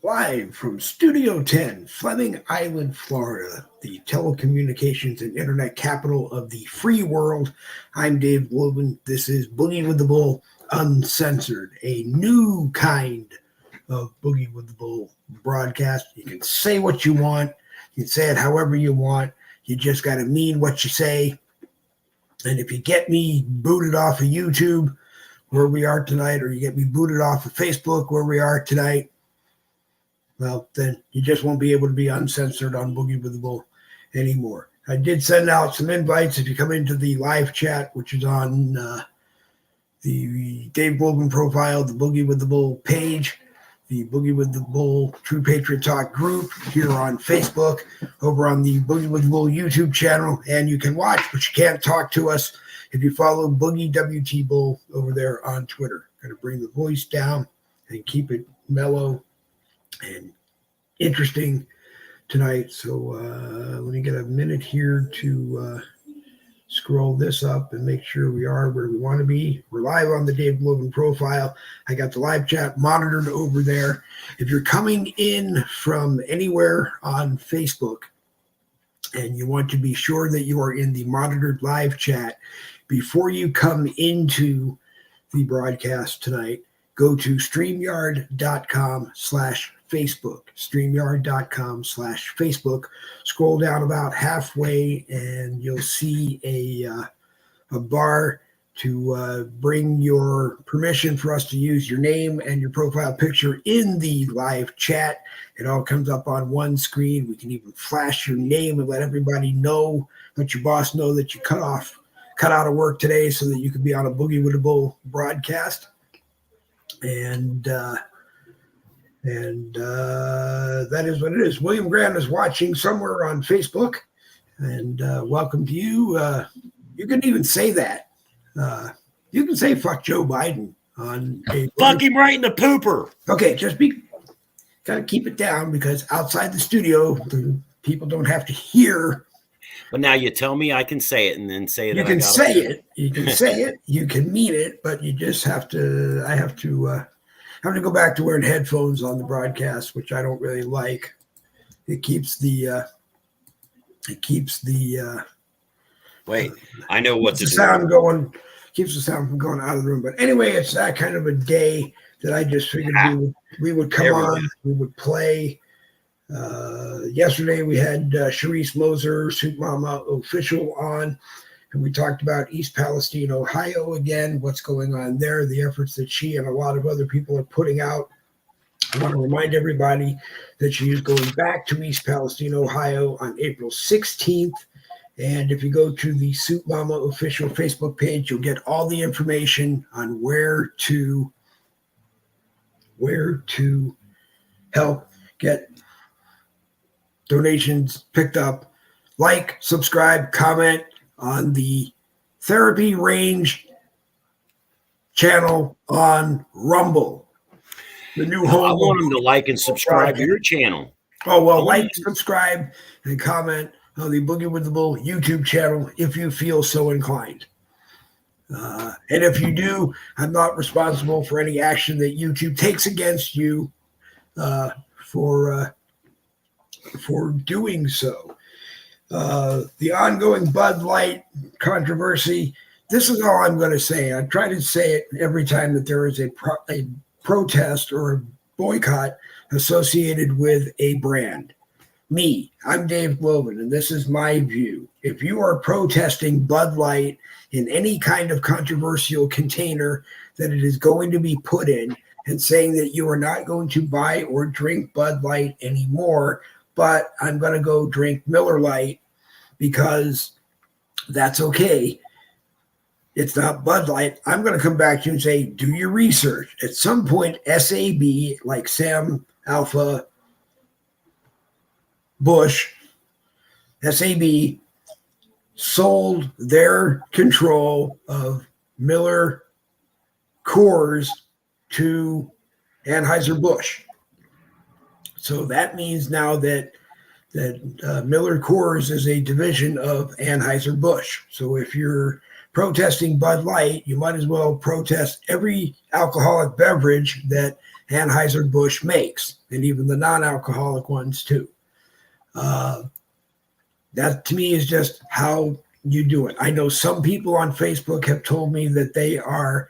Live from Studio 10, Fleming Island, Florida, the telecommunications and internet capital of the free world. I'm Dave Globin. This is Boogie with the Bull, Uncensored, a new kind of Boogie with the Bull broadcast. You can say what you want. You can say it however you want. You just got to mean what you say. And if you get me booted off of YouTube, where we are tonight, or you get me booted off of Facebook, where we are tonight, well, then you just won't be able to be uncensored on Boogie with the Bull anymore. I did send out some invites if you come into the live chat, which is on the Dave Globin profile, the Boogie with the Bull page, the Boogie with the Bull True Patriot Talk group here on Facebook, over on the Boogie with the Bull YouTube channel. And you can watch, but you can't talk to us if you follow Boogie WT Bull over there on Twitter. Got to bring the voice down and keep it mellow and interesting tonight. So let me get a minute here to scroll this up and make sure we are where we want to be. We're live on the Dave Globin profile. I got the live chat monitored over there. If you're coming in from anywhere on Facebook and you want to be sure that you are in the monitored live chat, before you come into the broadcast tonight, go to StreamYard.com/Facebook, StreamYard.com/Facebook. Scroll down about halfway and you'll see a bar to bring your permission for us to use your name and your profile picture in the live chat. It all comes up on one screen. We can even flash your name and let everybody know, let your boss know that you cut out of work today so that you can be on a Boogie with the Bull broadcast. And that is what it is. William Graham is watching somewhere on Facebook, and welcome to you. You can even say that. You can say "fuck Joe Biden" on a fuck him right in the pooper. Okay, gotta keep it down, because outside the studio, the people don't have to hear. But now you tell me I can say it and then say it. You can say it. You can say it. You can mean it, but you just have to. I have to go back to wearing headphones on the broadcast, which I don't really like. It keeps the. Wait, I know what to do. Sound going. Keeps the sound from going out of the room. But anyway, it's that kind of a day that I just figured we would come on. We would play. Yesterday we had Sharice Moser, Soup Mama official, on, and we talked about East Palestine, Ohio again, what's going on there, the efforts that she and a lot of other people are putting out. I want to remind everybody that she is going back to East Palestine, Ohio on April 16th. And if you go to the Soup Mama official Facebook page, you'll get all the information on where to help get donations picked up. Like, subscribe, comment on the Therapy Range channel on Rumble. The new home. I want them to like and subscribe to your channel. Oh, well, like, subscribe, and comment on the Boogie with the Bull YouTube channel if you feel so inclined. And if you do, I'm not responsible for any action that YouTube takes against you for doing so. The ongoing Bud Light controversy, this is all I'm going to say. I try to say it every time that there is a protest or a boycott associated with a brand. I'm Dave Globin, and this is my view. If you are protesting Bud Light in any kind of controversial container that it is going to be put in, and saying that you are not going to buy or drink Bud Light anymore, but I'm going to go drink Miller Lite because that's okay. It's not Bud Light. I'm going to come back to you and say, do your research. At some point, SAB, like Sam Alpha Bush, SAB sold their control of Miller Coors to Anheuser-Busch. So that means now that Miller Coors is a division of Anheuser-Busch. So if you're protesting Bud Light, you might as well protest every alcoholic beverage that Anheuser-Busch makes, and even the non-alcoholic ones too. That to me is just how you do it. I know some people on Facebook have told me that they are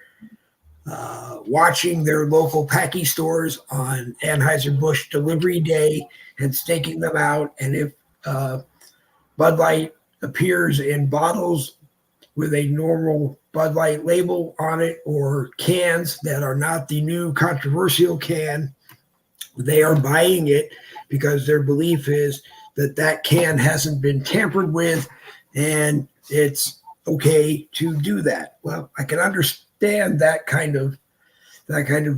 watching their local packy stores on Anheuser-Busch delivery day and staking them out. And if Bud Light appears in bottles with a normal Bud Light label on it or cans that are not the new controversial can, they are buying it because their belief is that that can hasn't been tampered with and it's okay to do that. Well, I can understand that kind of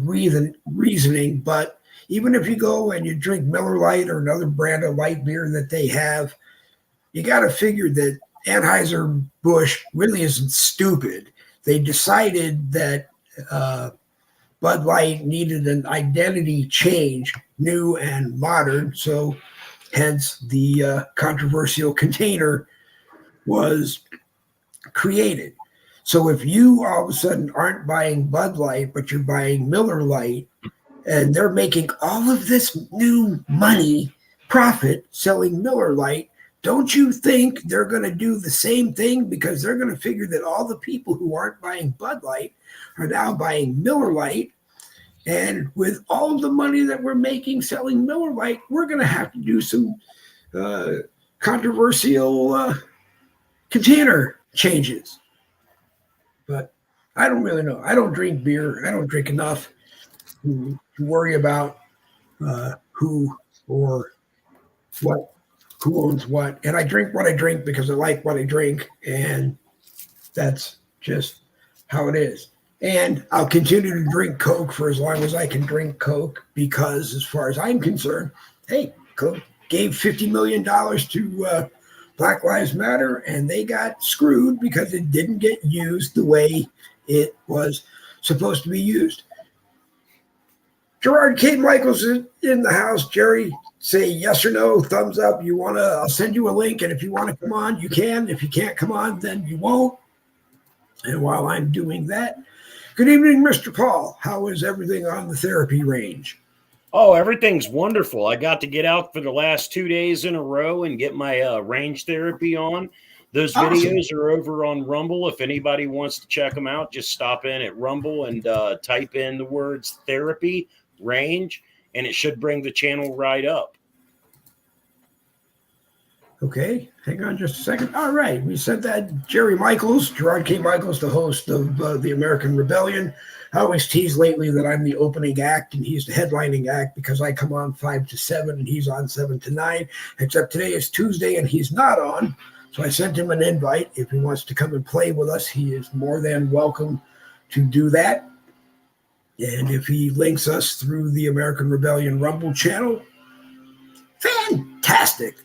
reasoning, but even if you go and you drink Miller Lite or another brand of light beer that they have, you got to figure that Anheuser-Busch really isn't stupid. They decided that Bud Light needed an identity change, new and modern, so hence the controversial container was created. So if you all of a sudden aren't buying Bud Light, but you're buying Miller Lite, and they're making all of this new money profit selling Miller Lite, don't you think they're going to do the same thing? Because they're going to figure that all the people who aren't buying Bud Light are now buying Miller Lite. And with all of the money that we're making selling Miller Lite, we're going to have to do some controversial container changes. But I don't really know. I don't drink beer. I don't drink enough to worry about who or what, who owns what. And I drink what I drink because I like what I drink. And that's just how it is. And I'll continue to drink Coke for as long as I can drink Coke because as far as I'm concerned, hey, Coke gave $50 million to Black Lives Matter, and they got screwed because it didn't get used the way it was supposed to be used. Gerard K. Michaels is in the house. Jerry, say yes or no, thumbs up. You want to, I'll send you a link, and if you want to come on, you can. If you can't come on, then you won't. And while I'm doing that, good evening, Mr. Paul. How is everything on the therapy range? Oh, everything's wonderful. I got to get out for the last 2 days in a row and get my range therapy on. Those videos are over on Rumble. If anybody wants to check them out, just stop in at Rumble and type in the words therapy range, and it should bring the channel right up. Okay, hang on just a second. All right, we said that Jerry Michaels, Gerard K. Michaels, the host of the American Rebellion. I always tease lately that I'm the opening act and he's the headlining act because I come on 5 to 7 and he's on 7 to 9, except today is Tuesday and he's not on. So I sent him an invite. If he wants to come and play with us, he is more than welcome to do that. And if he links us through the American Rebellion Rumble channel, fantastic.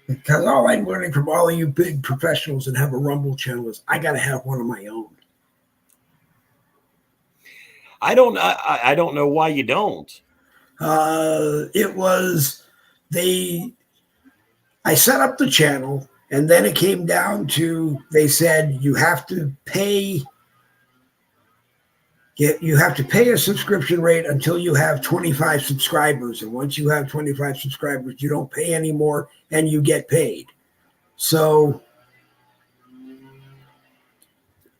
Because all I'm learning from all of you big professionals that have a Rumble channel is I got to have one of my own. I don't know why you don't. It was I set up the channel and then it came down to, they said you have to pay a subscription rate until you have 25 subscribers. And once you have 25 subscribers, you don't pay anymore and you get paid. So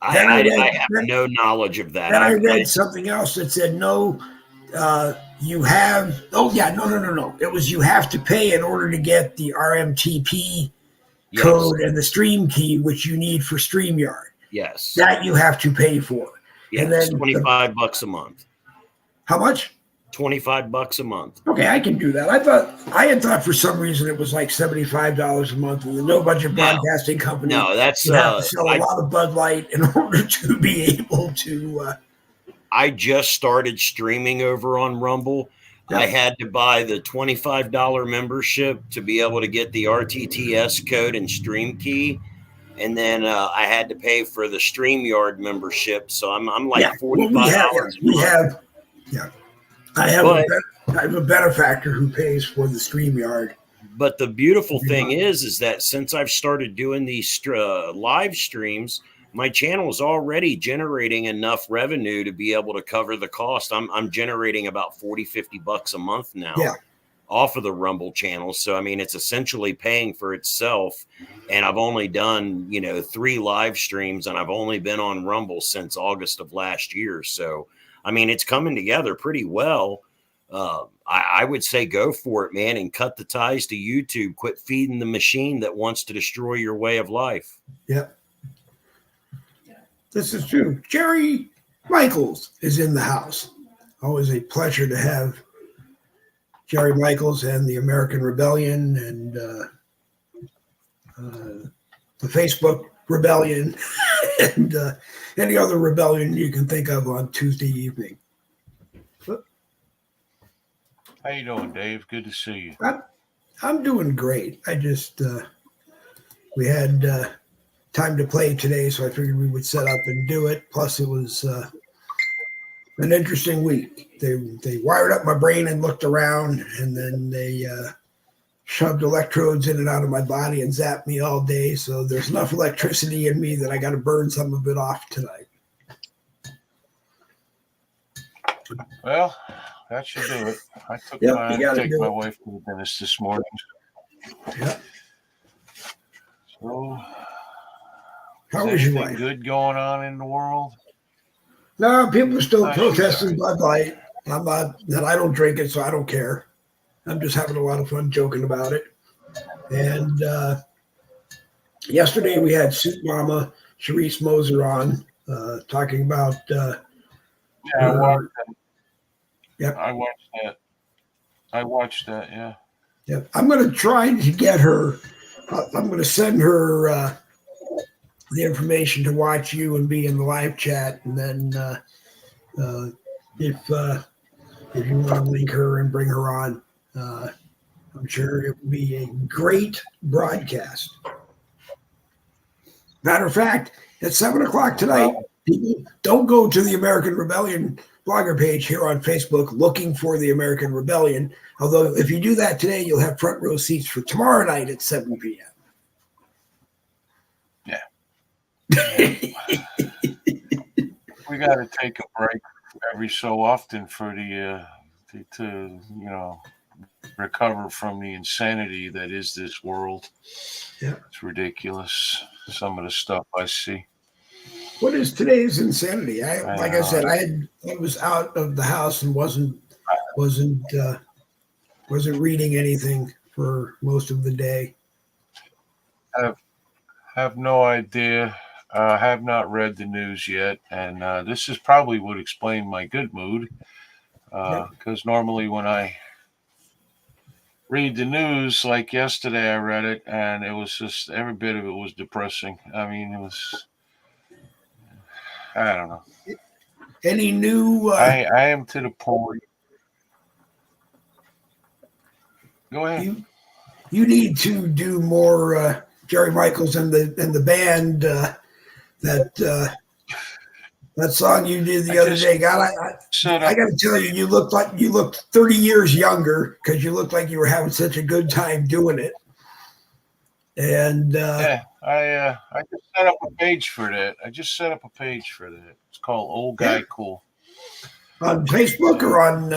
I have no knowledge of that. Then I read something else that said, no, you have, no. It was you have to pay in order to get the RMTP code and the stream key, which you need for StreamYard. Yes. That you have to pay for. Yes, and then $25 a month. How much? $25 a month. Okay, I can do that. I had thought for some reason it was like $75 a month with a no budget broadcasting company. No, that's you have to sell a lot of Bud Light in order to be able to. I just started streaming over on Rumble. Yeah. I had to buy the $25 membership to be able to get the RTTS code and stream key. And then I had to pay for the StreamYard membership. So I'm like $45. I have a benefactor who pays for the StreamYard. But the beautiful thing is that since I've started doing these live streams, my channel is already generating enough revenue to be able to cover the cost. I'm generating about $40-50 a month now. Yeah. Off of the Rumble channel. So, I mean, it's essentially paying for itself. And I've only done, 3 live streams, and I've only been on Rumble since August of last year. So, I mean, it's coming together pretty well. I would say go for it, man, and cut the ties to YouTube. Quit feeding the machine that wants to destroy your way of life. Yep. This is true. Jerry Michaels is in the house. Always a pleasure to have Jerry Michaels and the American Rebellion and the Facebook Rebellion and any other rebellion you can think of on Tuesday evening. How you doing, Dave? Good to see you. I'm doing great. I just we had time to play today, so I figured we would set up and do it. Plus, it was an interesting week. They wired up my brain and looked around, and then they shoved electrodes in and out of my body and zapped me all day. So there's enough electricity in me that I got to burn some of it off tonight. Well, that should do it. I took my wife to the dentist this morning. Yeah. So, how was your wife? Good going on in the world? No, people are still protesting Bud Light. I'm not, and I don't drink it, so I don't care. I'm just having a lot of fun joking about it. And yesterday we had Soup Mama Sharice Moser on talking about. I watched that. Yep. I watched that. Yeah. Yep. I'm going to try to get her. I'm going to send her the information to watch you and be in the live chat, and then if you want to link her and bring her on, I'm sure it will be a great broadcast. Matter of fact, at 7:00 tonight, people don't go to the American Rebellion blogger page here on Facebook looking for the American Rebellion. Although if you do that today, you'll have front row seats for tomorrow night at 7 p.m. We got to take a break every so often for to recover from the insanity that is this world. Yeah, it's ridiculous. Some of the stuff I see. What is today's insanity? I said, I was out of the house and wasn't reading anything for most of the day. I have no idea. I have not read the news yet, and this is probably would explain my good mood, because normally when I read the news, like yesterday I read it, and it was just every bit of it was depressing. I mean, it was, I don't know. Any new? I am to the point. Go ahead. You need to do more Jerry Michaels and the band. That song you did the other day, God, I got to tell you, you looked 30 years younger because you looked like you were having such a good time doing it. And I just set up a page for that. It's called Old Guy Cool. On Facebook or on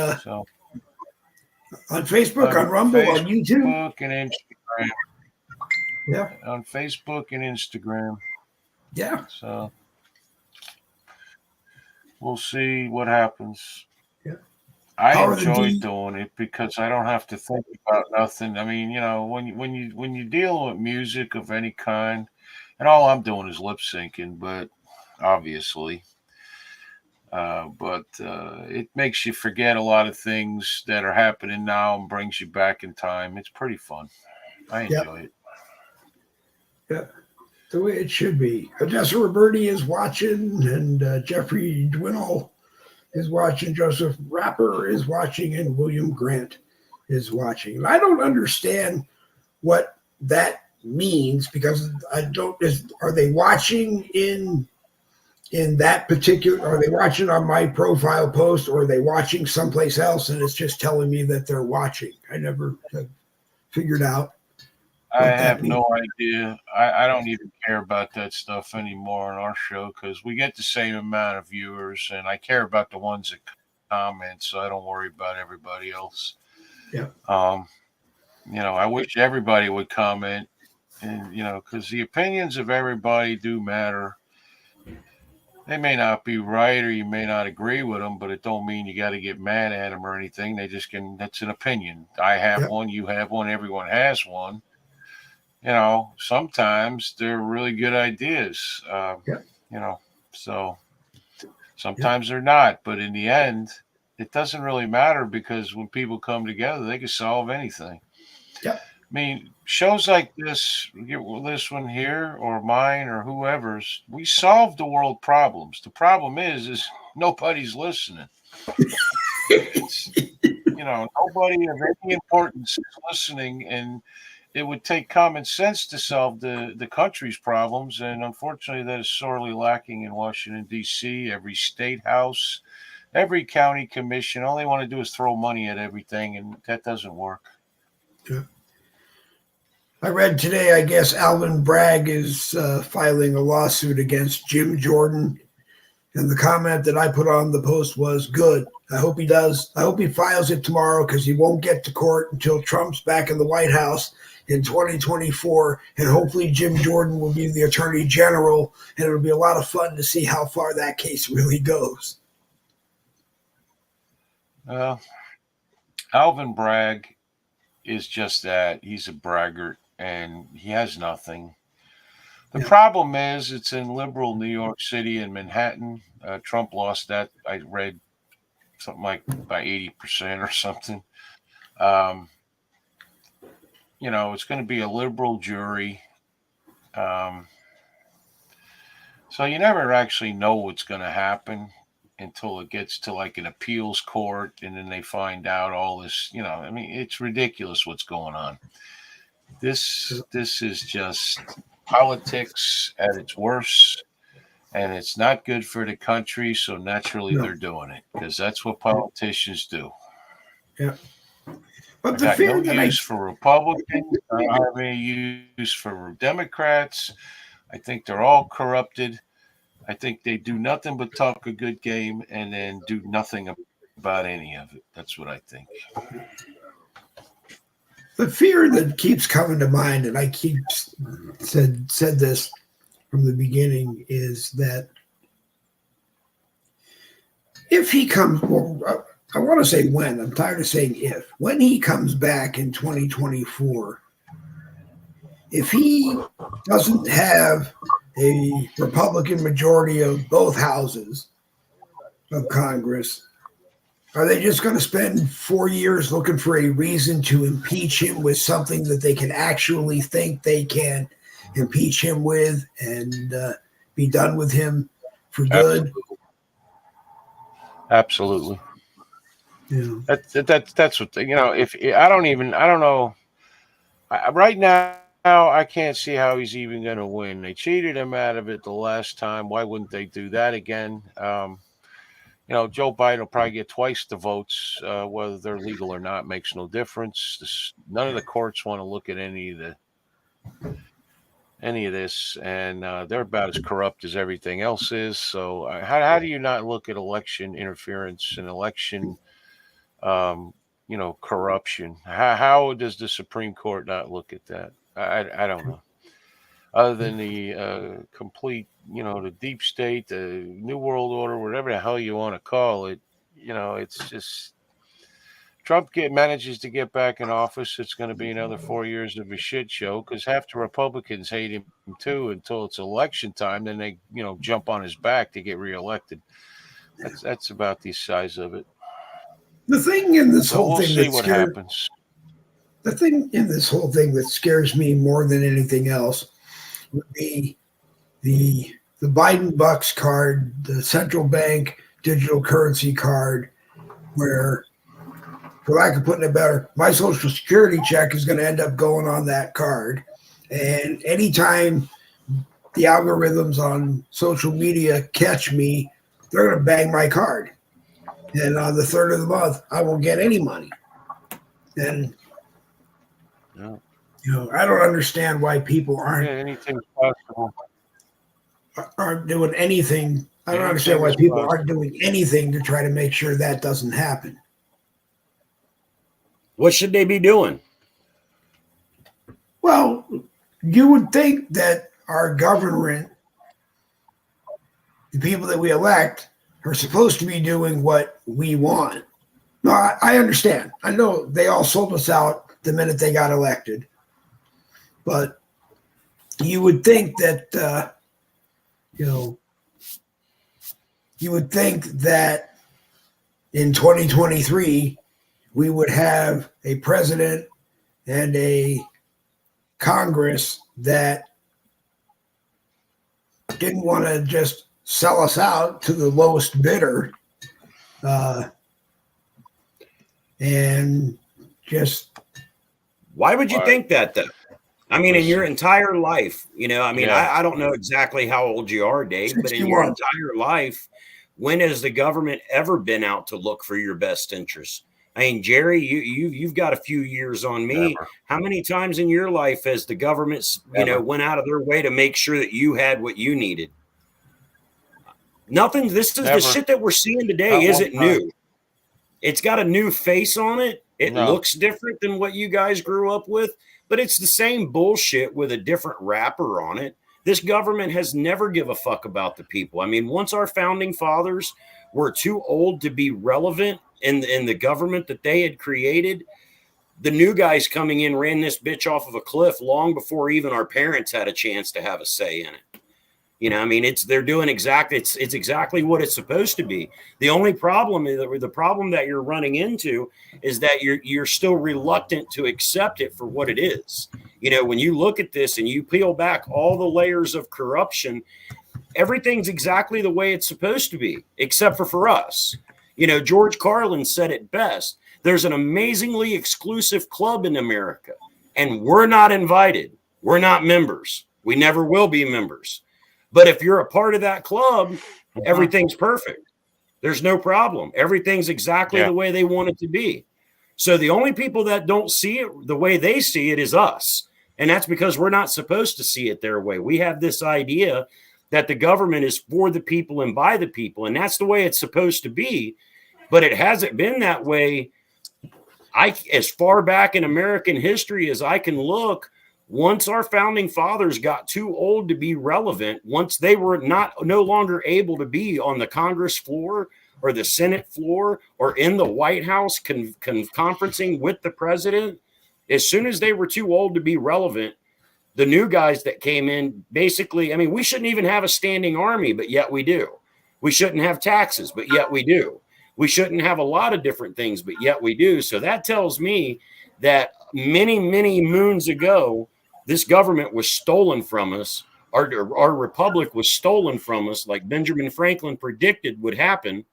Facebook, on Rumble, Facebook, on YouTube, Facebook and Instagram. Yeah, on Facebook and Instagram. Yeah. So we'll see what happens. Yeah. I enjoy doing it because I don't have to think about nothing. I mean, when you deal with music of any kind, and all I'm doing is lip syncing, but obviously, it makes you forget a lot of things that are happening now and brings you back in time. It's pretty fun. I enjoy it. Yeah. The way it should be. Odessa Roberti is watching, and Jeffrey Dwinnell is watching, Joseph Rapper is watching, and William Grant is watching. And I don't understand what that means because I don't. Are they watching in that particular? Are they watching on my profile post, or are they watching someplace else? And it's just telling me that they're watching. I never have figured out. I what that have means. no idea. I don't even care about that stuff anymore on our show because we get the same amount of viewers, and I care about the ones that comment, so I don't worry about everybody else. Yeah. Um, I wish everybody would comment, and because the opinions of everybody do matter. They may not be right, or you may not agree with them, but it don't mean you got to get mad at them or anything. They just can. That's an opinion. I have Yep. one. You have one. Everyone has one. Sometimes they're really good ideas. Yep. So Yep. sometimes they're not. But in the end, it doesn't really matter because when people come together, they can solve anything. Yep. I mean, shows like this one here, or mine, or whoever's, we solve the world problems. The problem is nobody's listening. It's nobody of any importance is listening, and it would take common sense to solve the country's problems, and unfortunately, that is sorely lacking in Washington D.C. Every state house, every county commission, all they want to do is throw money at everything, and that doesn't work. Yeah. I read today, I guess Alvin Bragg is filing a lawsuit against Jim Jordan. And the comment that I put on the post was, good. I hope he does. I hope he files it tomorrow because he won't get to court until Trump's back in the White House in 2024. And hopefully Jim Jordan will be the attorney general. And it'll be a lot of fun to see how far that case really goes. Alvin Bragg is just that. He's a braggart, and he has nothing. The problem is it's in liberal New York City and Manhattan. Trump lost that. I read something like by 80% or something. It's going to be a liberal jury. So you never actually know what's going to happen until it gets to like an appeals court, and then they find out all this. I mean, it's ridiculous what's going on. This is just politics at its worst, and it's not good for the country. So naturally, they're doing it because that's what politicians do. Yeah. But I the got fear no that use for Republicans. I don't have any use for Democrats. I think they're all corrupted. I think they do nothing but talk a good game and then do nothing about any of it. That's what I think. The fear that keeps coming to mind, and I keep said this from the beginning, is that if he comes, well, I want to say when, I'm tired of saying if, when he comes back in 2024, if he doesn't have a Republican majority of both houses of Congress, are they just going to spend 4 years looking for a reason to impeach him with something that they can actually think they can impeach him with and be done with him for good? Absolutely. Yeah. That's what if I don't know. Right now, I can't see how he's even going to win. They cheated him out of it the last time. Why wouldn't they do that again? Joe Biden will probably get twice the votes. Whether they're legal or not makes no difference. None of the courts want to look at any of this, and they're about as corrupt as everything else is. So how do you not look at election interference and election, corruption? How does the Supreme Court not look at that? I don't know. Other than the complete, the deep state, the New World Order, whatever the hell you want to call it, it's just Trump manages to get back in office. It's going to be another 4 years of a shit show because half the Republicans hate him too until it's election time. Then they, jump on his back to get reelected. That's about the size of it. The thing in this whole we'll thing see what happens. The thing in this whole thing that scares me more than anything else would be the Biden Bucks card, the central bank digital currency card, where, for lack of putting it better, my social security check is going to end up going on that card. And anytime the algorithms on social media catch me, they're going to bang my card. And on the 3rd of the month, I won't get any money. And I don't understand why people anything's possible. aren't doing anything. I don't understand Anything why is people possible. aren't doing anything to try to make sure that doesn't happen. What should they be doing? Well, you would think that our government, the people that we elect, are supposed to be doing what we want. No, I understand. I know they all sold us out the minute they got elected, but you would think that you would think that in 2023 we would have a president and a Congress that didn't want to just sell us out to the lowest bidder, and just. Why would you think that, though? I mean, in your entire life, I don't know exactly how old you are, Dave, but in your 61. entire life, when has the government ever been out to look for your best interests? I mean, Jerry, you've got a few years on me. Never. How many times in your life has the government, Never. went out of their way to make sure that you had what you needed? Nothing. This is Never. the shit that we're seeing today. Not Isn't one time. new. It's got a new face on it. It No. looks different than what you guys grew up with, but it's the same bullshit with a different wrapper on it. This government has never give a fuck about the people. I mean, once our founding fathers were too old to be relevant in the government that they had created, the new guys coming in ran this bitch off of a cliff long before even our parents had a chance to have a say in it. I mean, they're doing exactly, it's exactly what it's supposed to be. The only problem is the problem that you're running into is that you're still reluctant to accept it for what it is. When you look at this and you peel back all the layers of corruption, everything's exactly the way it's supposed to be, except for us. George Carlin said it best. There's an amazingly exclusive club in America, and we're not invited. We're not members. We never will be members. But if you're a part of that club, everything's perfect. There's no problem. Everything's exactly the way they want it to be. So the only people that don't see it the way they see it is us. And that's because we're not supposed to see it their way. We have this idea that the government is for the people and by the people. And that's the way it's supposed to be. But it hasn't been that way. As far back in American history as I can look, once our founding fathers got too old to be relevant, once they were no longer able to be on the Congress floor or the Senate floor or in the White House conferencing with the president, as soon as they were too old to be relevant, the new guys that came in basically, I mean, we shouldn't even have a standing army, but yet we do. We shouldn't have taxes, but yet we do. We shouldn't have a lot of different things, but yet we do. So that tells me that many, many moons ago, this government was stolen from us. Our republic was stolen from us, like Benjamin Franklin predicted would happen.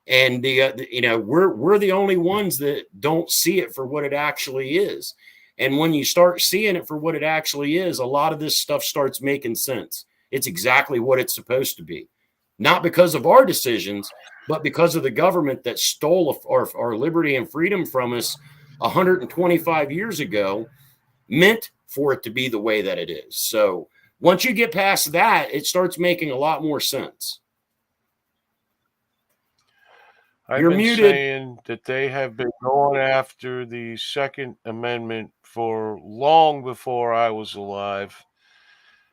And we're the only ones that don't see it for what it actually is. And when you start seeing it for what it actually is, a lot of this stuff starts making sense. It's exactly what it's supposed to be, not because of our decisions, but because of the government that stole our liberty and freedom from us 125 years ago, meant for it to be the way that it is. So once you get past that, it starts making a lot more sense. You're muted. Saying that they have been going after the Second Amendment for long before I was alive.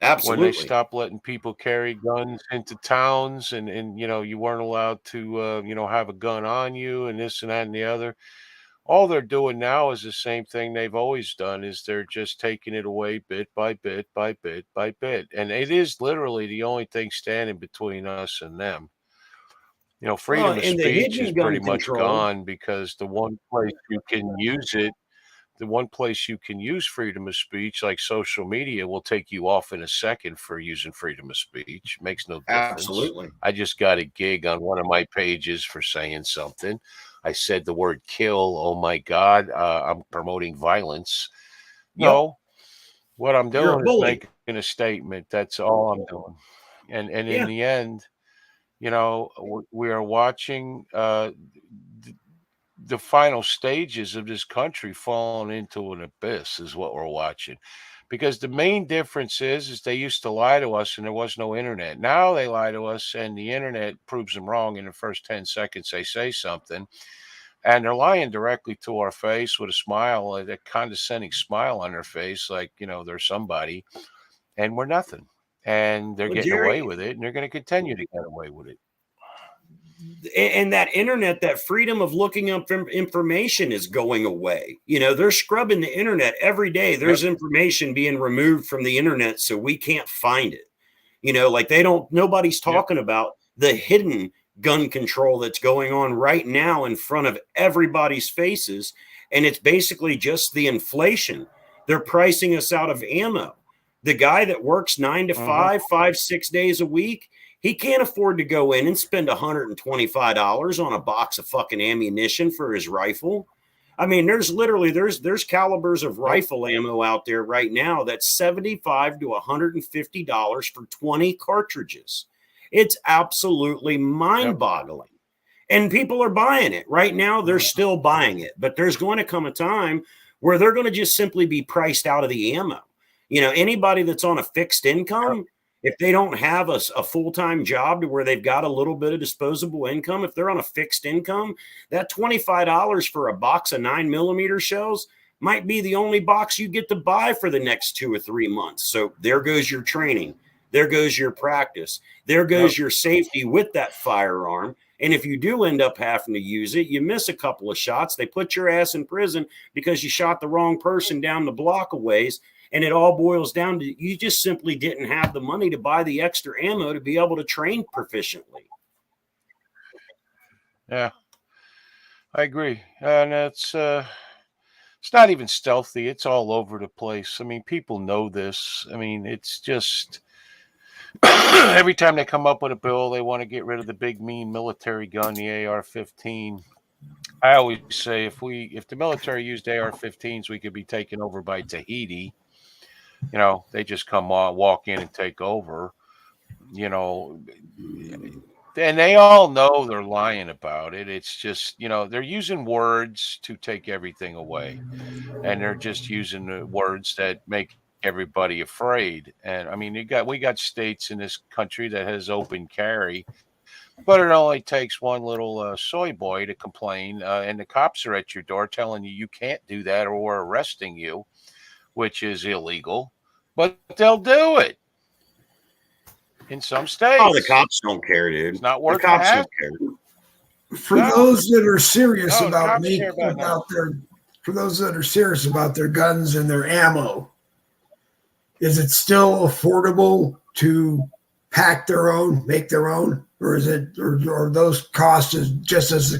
Absolutely. When they stopped letting people carry guns into towns and you weren't allowed to, have a gun on you and this and that and the other. All they're doing now is the same thing they've always done, is they're just taking it away bit by bit by bit by bit. And it is literally the only thing standing between us and them. Freedom of speech is pretty much gone, because the one place you can use it, the one place you can use freedom of speech, like social media, will take you off in a second for using freedom of speech. Makes no difference. Absolutely. I just got a gig on one of my pages for saying something. I said the word kill. Oh my God. I'm promoting violence. No, what I'm doing is making a statement. That's all I'm doing. And in the end, we are watching the final stages of this country falling into an abyss is what we're watching. Because the main difference is they used to lie to us and there was no internet. Now they lie to us and the internet proves them wrong in the first 10 seconds they say something. And they're lying directly to our face with a smile, a condescending smile on their face, like, they're somebody, and we're nothing. And they're Well, getting away Jerry, with it, and they're going to continue to get away with it. and that internet, that freedom of looking up information is going away. They're scrubbing the internet every day. There's information being removed from the internet so we can't find it. Like nobody's talking about the hidden gun control that's going on right now in front of everybody's faces. And it's basically just the inflation. They're pricing us out of ammo. The guy that works 9 to 5, 6 days a week, he can't afford to go in and spend $125 on a box of fucking ammunition for his rifle. I mean, there's calibers of rifle ammo out there right now that's $75 to $150 for 20 cartridges. It's absolutely mind-boggling. And people are buying it. Right now, they're still buying it. But there's going to come a time where they're going to just simply be priced out of the ammo. Anybody that's on a fixed income, if they don't have a full-time job to where they've got a little bit of disposable income, if they're on a fixed income, that $25 for a box of 9mm shells might be the only box you get to buy for the next 2 or 3 months. So there goes your training. There goes your practice. There goes your safety with that firearm. And if you do end up having to use it, you miss a couple of shots. They put your ass in prison because you shot the wrong person down the block a ways. And it all boils down to you just simply didn't have the money to buy the extra ammo to be able to train proficiently. Yeah, I agree. And it's not even stealthy. It's all over the place. I mean, people know this. I mean, it's just every time they come up with a bill, they want to get rid of the big, mean military gun, the AR-15. I always say if the military used AR-15s, we could be taken over by Tahiti. They just come walk in and take over, and they all know they're lying about it. It's just, they're using words to take everything away, and they're just using the words that make everybody afraid. And I mean, we got states in this country that has open carry, but it only takes one little soy boy to complain, and the cops are at your door telling you can't do that or we're arresting you, which is illegal, but they'll do it in some states. Oh, the cops don't care, dude. It's not worth the cops the don't care. For those that are serious No, about for those that are serious about their guns and their ammo, is it still affordable to pack their own, make their own, or is it, or those costs is just as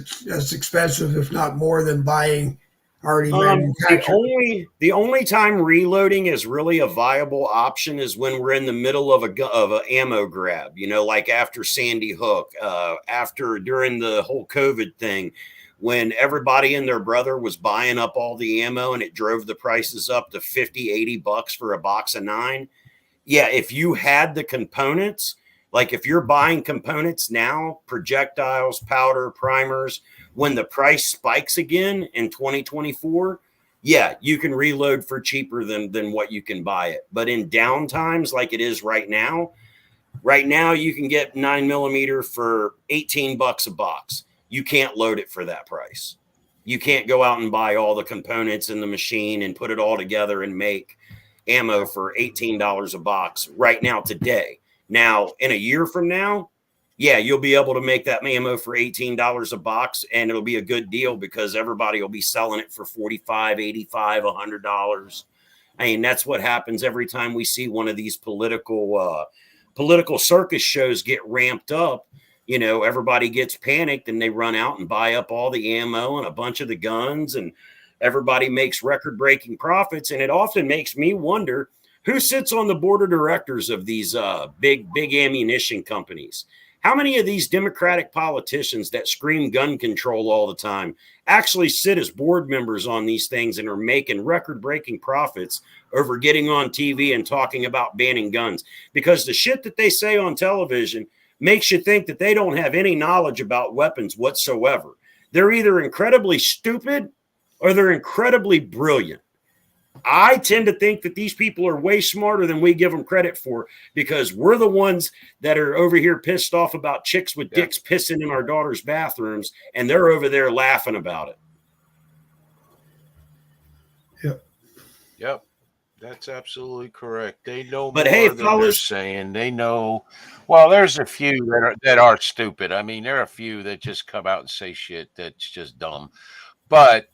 expensive, if not more, than buying already manufactured? The only time reloading is really a viable option is when we're in the middle of an ammo grab, like after Sandy Hook, during the whole COVID thing, when everybody and their brother was buying up all the ammo and it drove the prices up to $50-$80 for a box of 9. Yeah, if you had the components, like if you're buying components now, projectiles, powder, primers, when the price spikes again in 2024, yeah, you can reload for cheaper than what you can buy it. But in down times like it is right now you can get 9mm for $18 a box. You can't load it for that price. You can't go out and buy all the components in the machine and put it all together and make ammo for $18 a box right now today. Now, in a year from now, yeah, you'll be able to make that ammo for $18 a box, and it'll be a good deal because everybody will be selling it for $45, $85, $100. I mean, that's what happens every time we see one of these political circus shows get ramped up. Everybody gets panicked and they run out and buy up all the ammo and a bunch of the guns, and everybody makes record-breaking profits. And it often makes me wonder who sits on the board of directors of these big ammunition companies. How many of these Democratic politicians that scream gun control all the time actually sit as board members on these things and are making record-breaking profits over getting on TV and talking about banning guns? Because the shit that they say on television makes you think that they don't have any knowledge about weapons whatsoever. they're either incredibly stupid or they're incredibly brilliant. I tend to think that these people are way smarter than we give them credit for, because we're the ones that are over here pissed off about chicks with dicks pissing in our daughters' bathrooms, and they're over there laughing about it. Yep. That's absolutely correct. They know But more hey, than they're fellas, saying. They know. Well, there's a few that are stupid. I mean, there are a few that just come out and say shit that's just dumb. But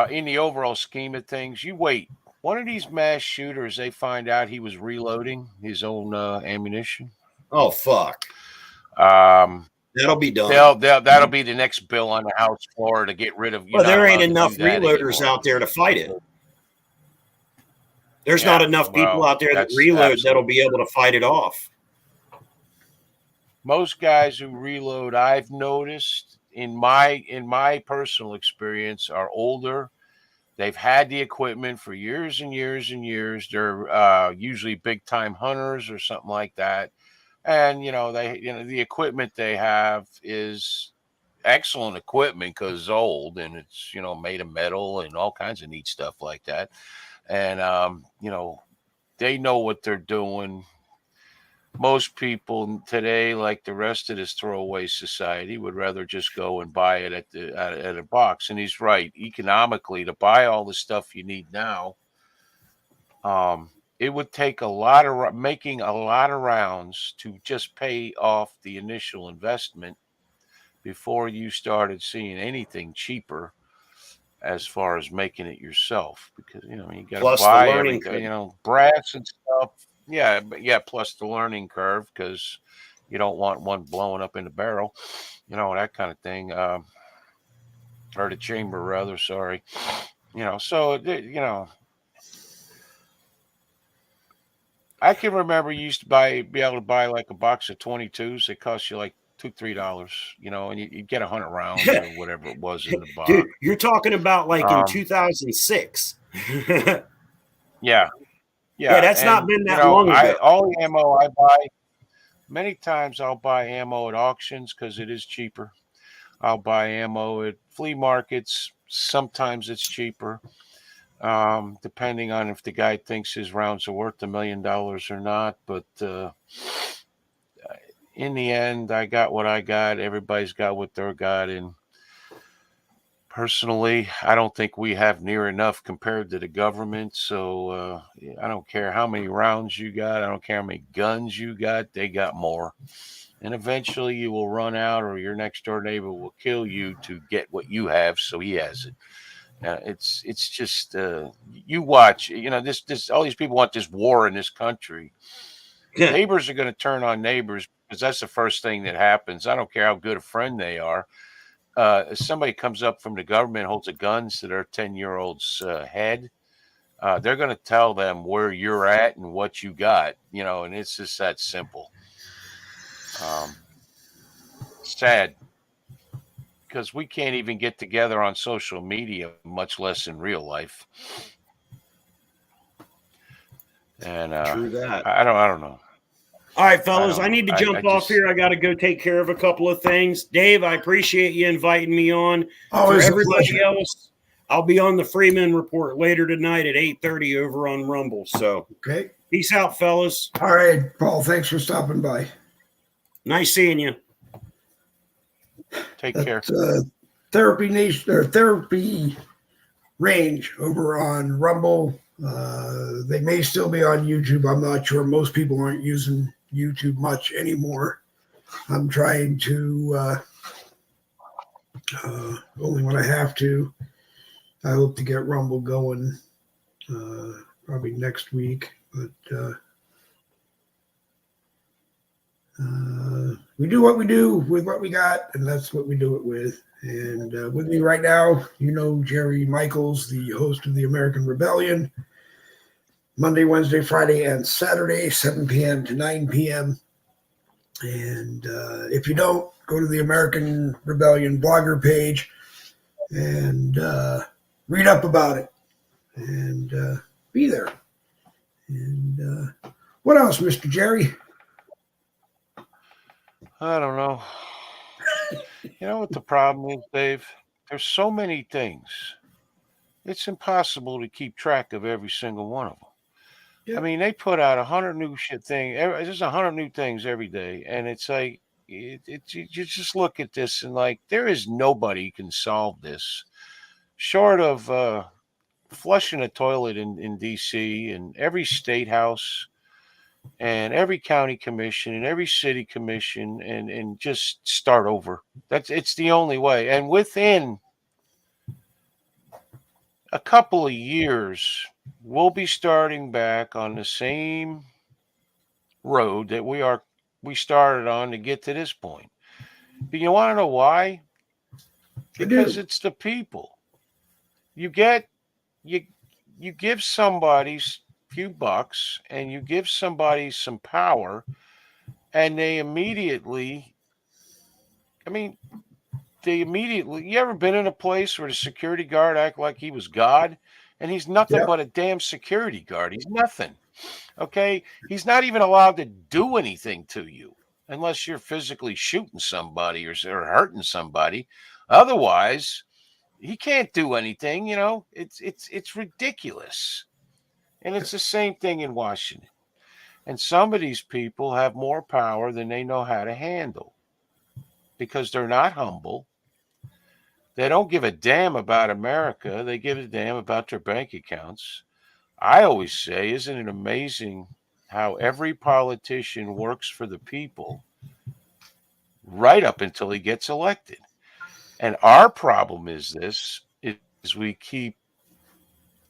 in the overall scheme of things, you wait. One of these mass shooters, they find out he was reloading his own ammunition. oh fuck, Um, that'll be done. that'll be the next bill on the House floor to get rid of. You're Well, not there ain't allowed to enough do that reloaders anymore. out there to fight it. There's Yeah, not enough people well, out there that that's reload that'll absolutely. be able to fight it off. Most guys who reload, I've noticed in my personal experience, are older. They've had the equipment for years and years and years. They're usually big time hunters or something like that. And the equipment they have is excellent equipment because it's old and it's made of metal and all kinds of neat stuff like that. And they know what they're doing. Most people today, like the rest of this throwaway society, would rather just go and buy it at a box. And he's right. Economically, to buy all the stuff you need now, it would take making a lot of rounds to just pay off the initial investment before you started seeing anything cheaper as far as making it yourself, because you got to Plus the buy learning everything, curve. brass and stuff. Yeah, but plus the learning curve, because you don't want one blowing up in the barrel, that kind of thing, or the chamber rather. Sorry, So I can remember you used to be able to buy like a box of 22s. It cost you like $2-3, and you'd get 100 rounds or whatever it was in the Dude, box. you're talking about like in Um, 2006. yeah, Yeah, that's not and been that long ago. all the ammo I buy, many times I'll buy ammo at auctions because it is cheaper. I'll buy ammo at flea markets. Sometimes it's cheaper, depending on if the guy thinks his rounds are worth $1 million or not. But in the end, I got what I got. Everybody's got what they're got. And personally, I don't think we have near enough compared to the government. So I don't care how many rounds you got. I don't care how many guns you got. They got more. And eventually you will run out, or your next door neighbor will kill you to get what you have, so he has it. It's just you watch. This all these people want this war in this country. Neighbors are going to turn on neighbors because that's the first thing that happens. I don't care how good a friend they are. If somebody comes up from the government, holds a gun to their 10-year-old's head, they're going to tell them where you're at and what you got. And it's just that simple. Sad, because we can't even get together on social media, much less in real life. And True that. I don't know. All right, fellas, I need to I jump off here. I got to go take care of a couple of things. Dave, I appreciate you inviting me on. Always For a everybody pleasure. else, I'll be on the Freeman Report later tonight at 8:30 over on Rumble. So, Okay. peace out, fellas. All right, Paul. Thanks for stopping by. Nice seeing you. Take care. Therapy Nation or Therapy Range over on Rumble. They may still be on YouTube. I'm not sure. Most people aren't using YouTube much anymore. I'm trying to only when I have to. I hope to get Rumble going probably next week, but we do what we do with what we got, and that's what we do it with. And with me right now, Jerry Michaels, the host of the American Rebellion, Monday, Wednesday, Friday, and Saturday, 7 p.m. to 9 p.m. And if you don't, go to the American Rebellion blogger page and read up about it and be there. And what else, Mr. Jerry? I don't know. You know what the problem is, Dave? There's so many things. It's impossible to keep track of every single one of them. I Yep. mean, they put out 100 new shit thing. There's 100 new things every day, and it's like you just look at this and like there is nobody who can solve this short of flushing a toilet in D.C. and every state house and every county commission and every city commission and just start over. It's the only way. And within a couple of years, we'll be starting back on the same road that we started on to get to this point. But you want to know why? I Because do. it's the people. You get you you give somebody few bucks and you give somebody some power and they immediately I mean you ever been in a place where the security guard act like he was God and he's nothing Yep. but a damn security guard. He's nothing. Okay? He's not even allowed to do anything to you unless you're physically shooting somebody or hurting somebody. Otherwise, he can't do anything, you know. It's ridiculous. And it's the same thing in Washington. And some of these people have more power than they know how to handle because they're not humble. They don't give a damn about America. They give a damn about their bank accounts. I always say, isn't it amazing how every politician works for the people right up until he gets elected? And our problem is this: is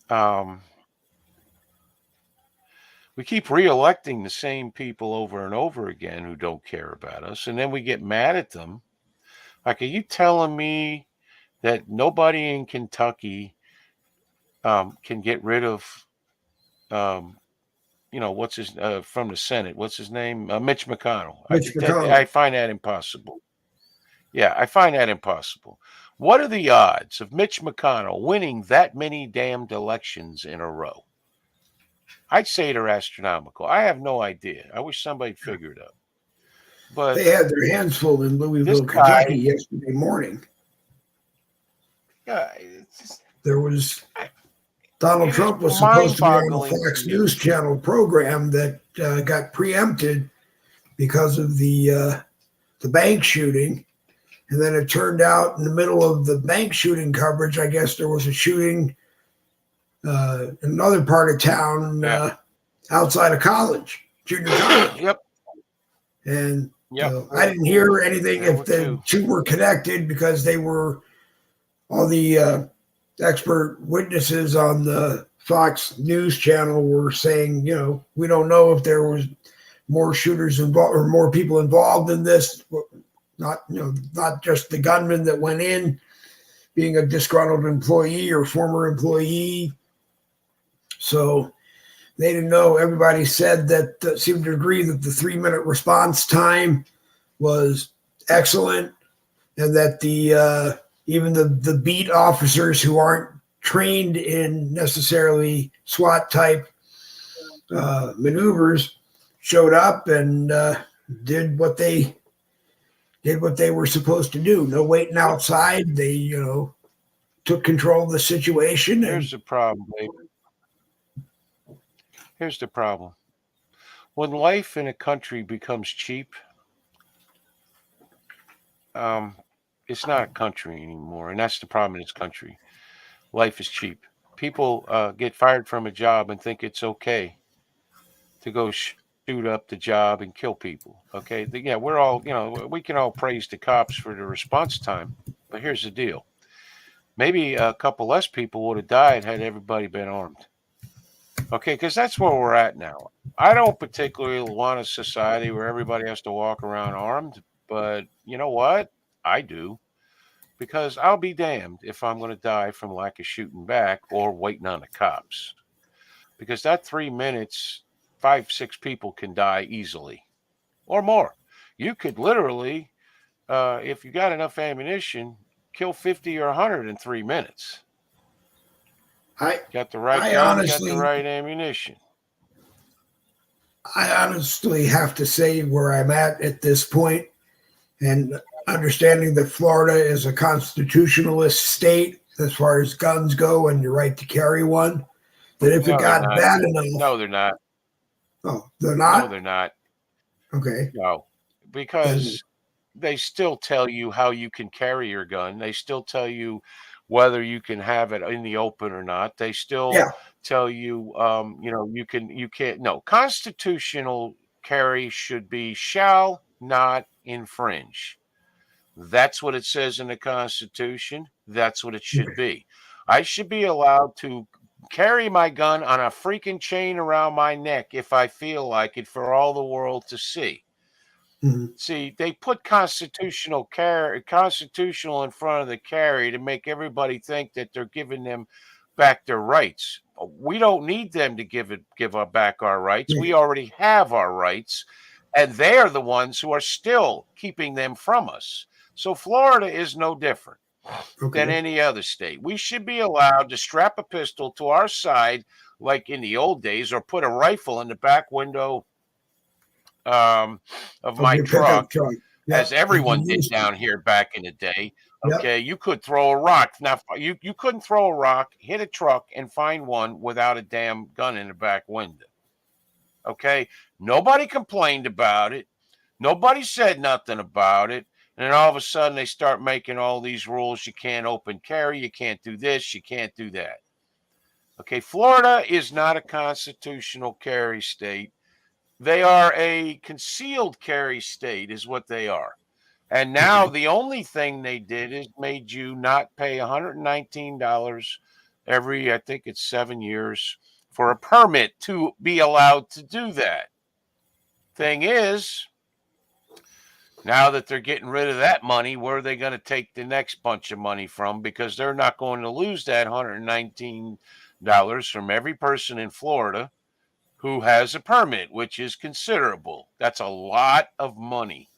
um, we keep reelecting the same people over and over again who don't care about us, and then we get mad at them. Like, are you telling me that nobody in Kentucky can get rid of um, what's his from the Senate? What's his name? Mitch McConnell. Mitch I McConnell. find that impossible. Yeah, I find that impossible. What are the odds of Mitch McConnell winning that many damned elections in a row? I'd say they're astronomical. I have no idea. I wish somebody'd figure it out. But They had their hands full in this Louisville, Kentucky guy, yesterday morning. yeah, it's just, There was Donald it is Trump was supposed to be on the mind-boggling to Fox me. News Channel program that got preempted because of the bank shooting. And then it turned out in the middle of the bank shooting coverage, I guess there was a shooting in another part of town Yeah. outside of college, junior college. Yep. And Yep. I didn't hear anything There if were the two. two were connected because they were all the expert witnesses on the Fox News channel were saying, we don't know if there was more shooters involved or more people involved in this. Not just the gunman that went in being a disgruntled employee or former employee. So they didn't know. Everybody said that seemed to agree that the 3-minute response time was excellent, and that the even the beat officers who aren't trained in necessarily SWAT type maneuvers showed up and did what they were supposed to do. No waiting outside. They took control of the situation. And Here's the problem, baby. Here's the problem. When life in a country becomes cheap, it's not a country anymore, and that's the problem in this country. Life is cheap. People get fired from a job and think it's okay to go shoot up the job and kill people. Okay, yeah, we're all we can all praise the cops for the response time, but here's the deal: maybe a couple less people would have died had everybody been armed. Okay, because that's where we're at now. I don't particularly want a society where everybody has to walk around armed, but you know what? I do. Because I'll be damned if I'm going to die from lack of shooting back or waiting on the cops. Because that 3 minutes, 5, 6 people can die easily or more. You could literally, if you got enough ammunition, kill 50 or 100 in 3 minutes. Got the right I gun, got the honestly, right ammunition. I honestly have to say where I'm at this point, and understanding that Florida is a constitutionalist state as far as guns go and your right to carry one, that if it No, they're got not. bad enough, No, they're not. oh, they're No, not? they're not. Okay. No, Then, because they still tell you how you can carry your gun. They still tell you whether you can have it in the open or not. They still yeah. tell you, you can't. No, constitutional carry should be shall not infringe. That's what it says in the Constitution. That's what it should Okay. be. I should be allowed to carry my gun on a freaking chain around my neck if I feel like it for all the world to see. Mhm. See, they put constitutional in front of the carry to make everybody think that they're giving them back their rights. We don't need them to give up back our rights. Yeah. We already have our rights, and they are the ones who are still keeping them from us. So Florida is no different than Okay. any other state. We should be allowed to strap a pistol to our side like in the old days, or put a rifle in the back window of Of my your pickup truck, truck. as Yep. As you everyone did used to. down here back in the day. Yep. Okay, you could throw a rock. Now you couldn't throw a rock, hit a truck, and find one without a damn gun in the back window. Okay, nobody complained about it. Nobody said nothing about it. And then all of a sudden they start making all these rules. You can't open carry. You can't do this. You can't do that. Okay, Florida is not a constitutional carry state. They are a concealed carry state, is what they are. And now Okay. the only thing they did is made you not pay $119 every, I think it's 7 years, for a permit to be allowed to do that. Thing is, now that they're getting rid of that money, where are they going to take the next bunch of money from? Because they're not going to lose that $119 from every person in Florida who has a permit, which is considerable. That's a lot of money.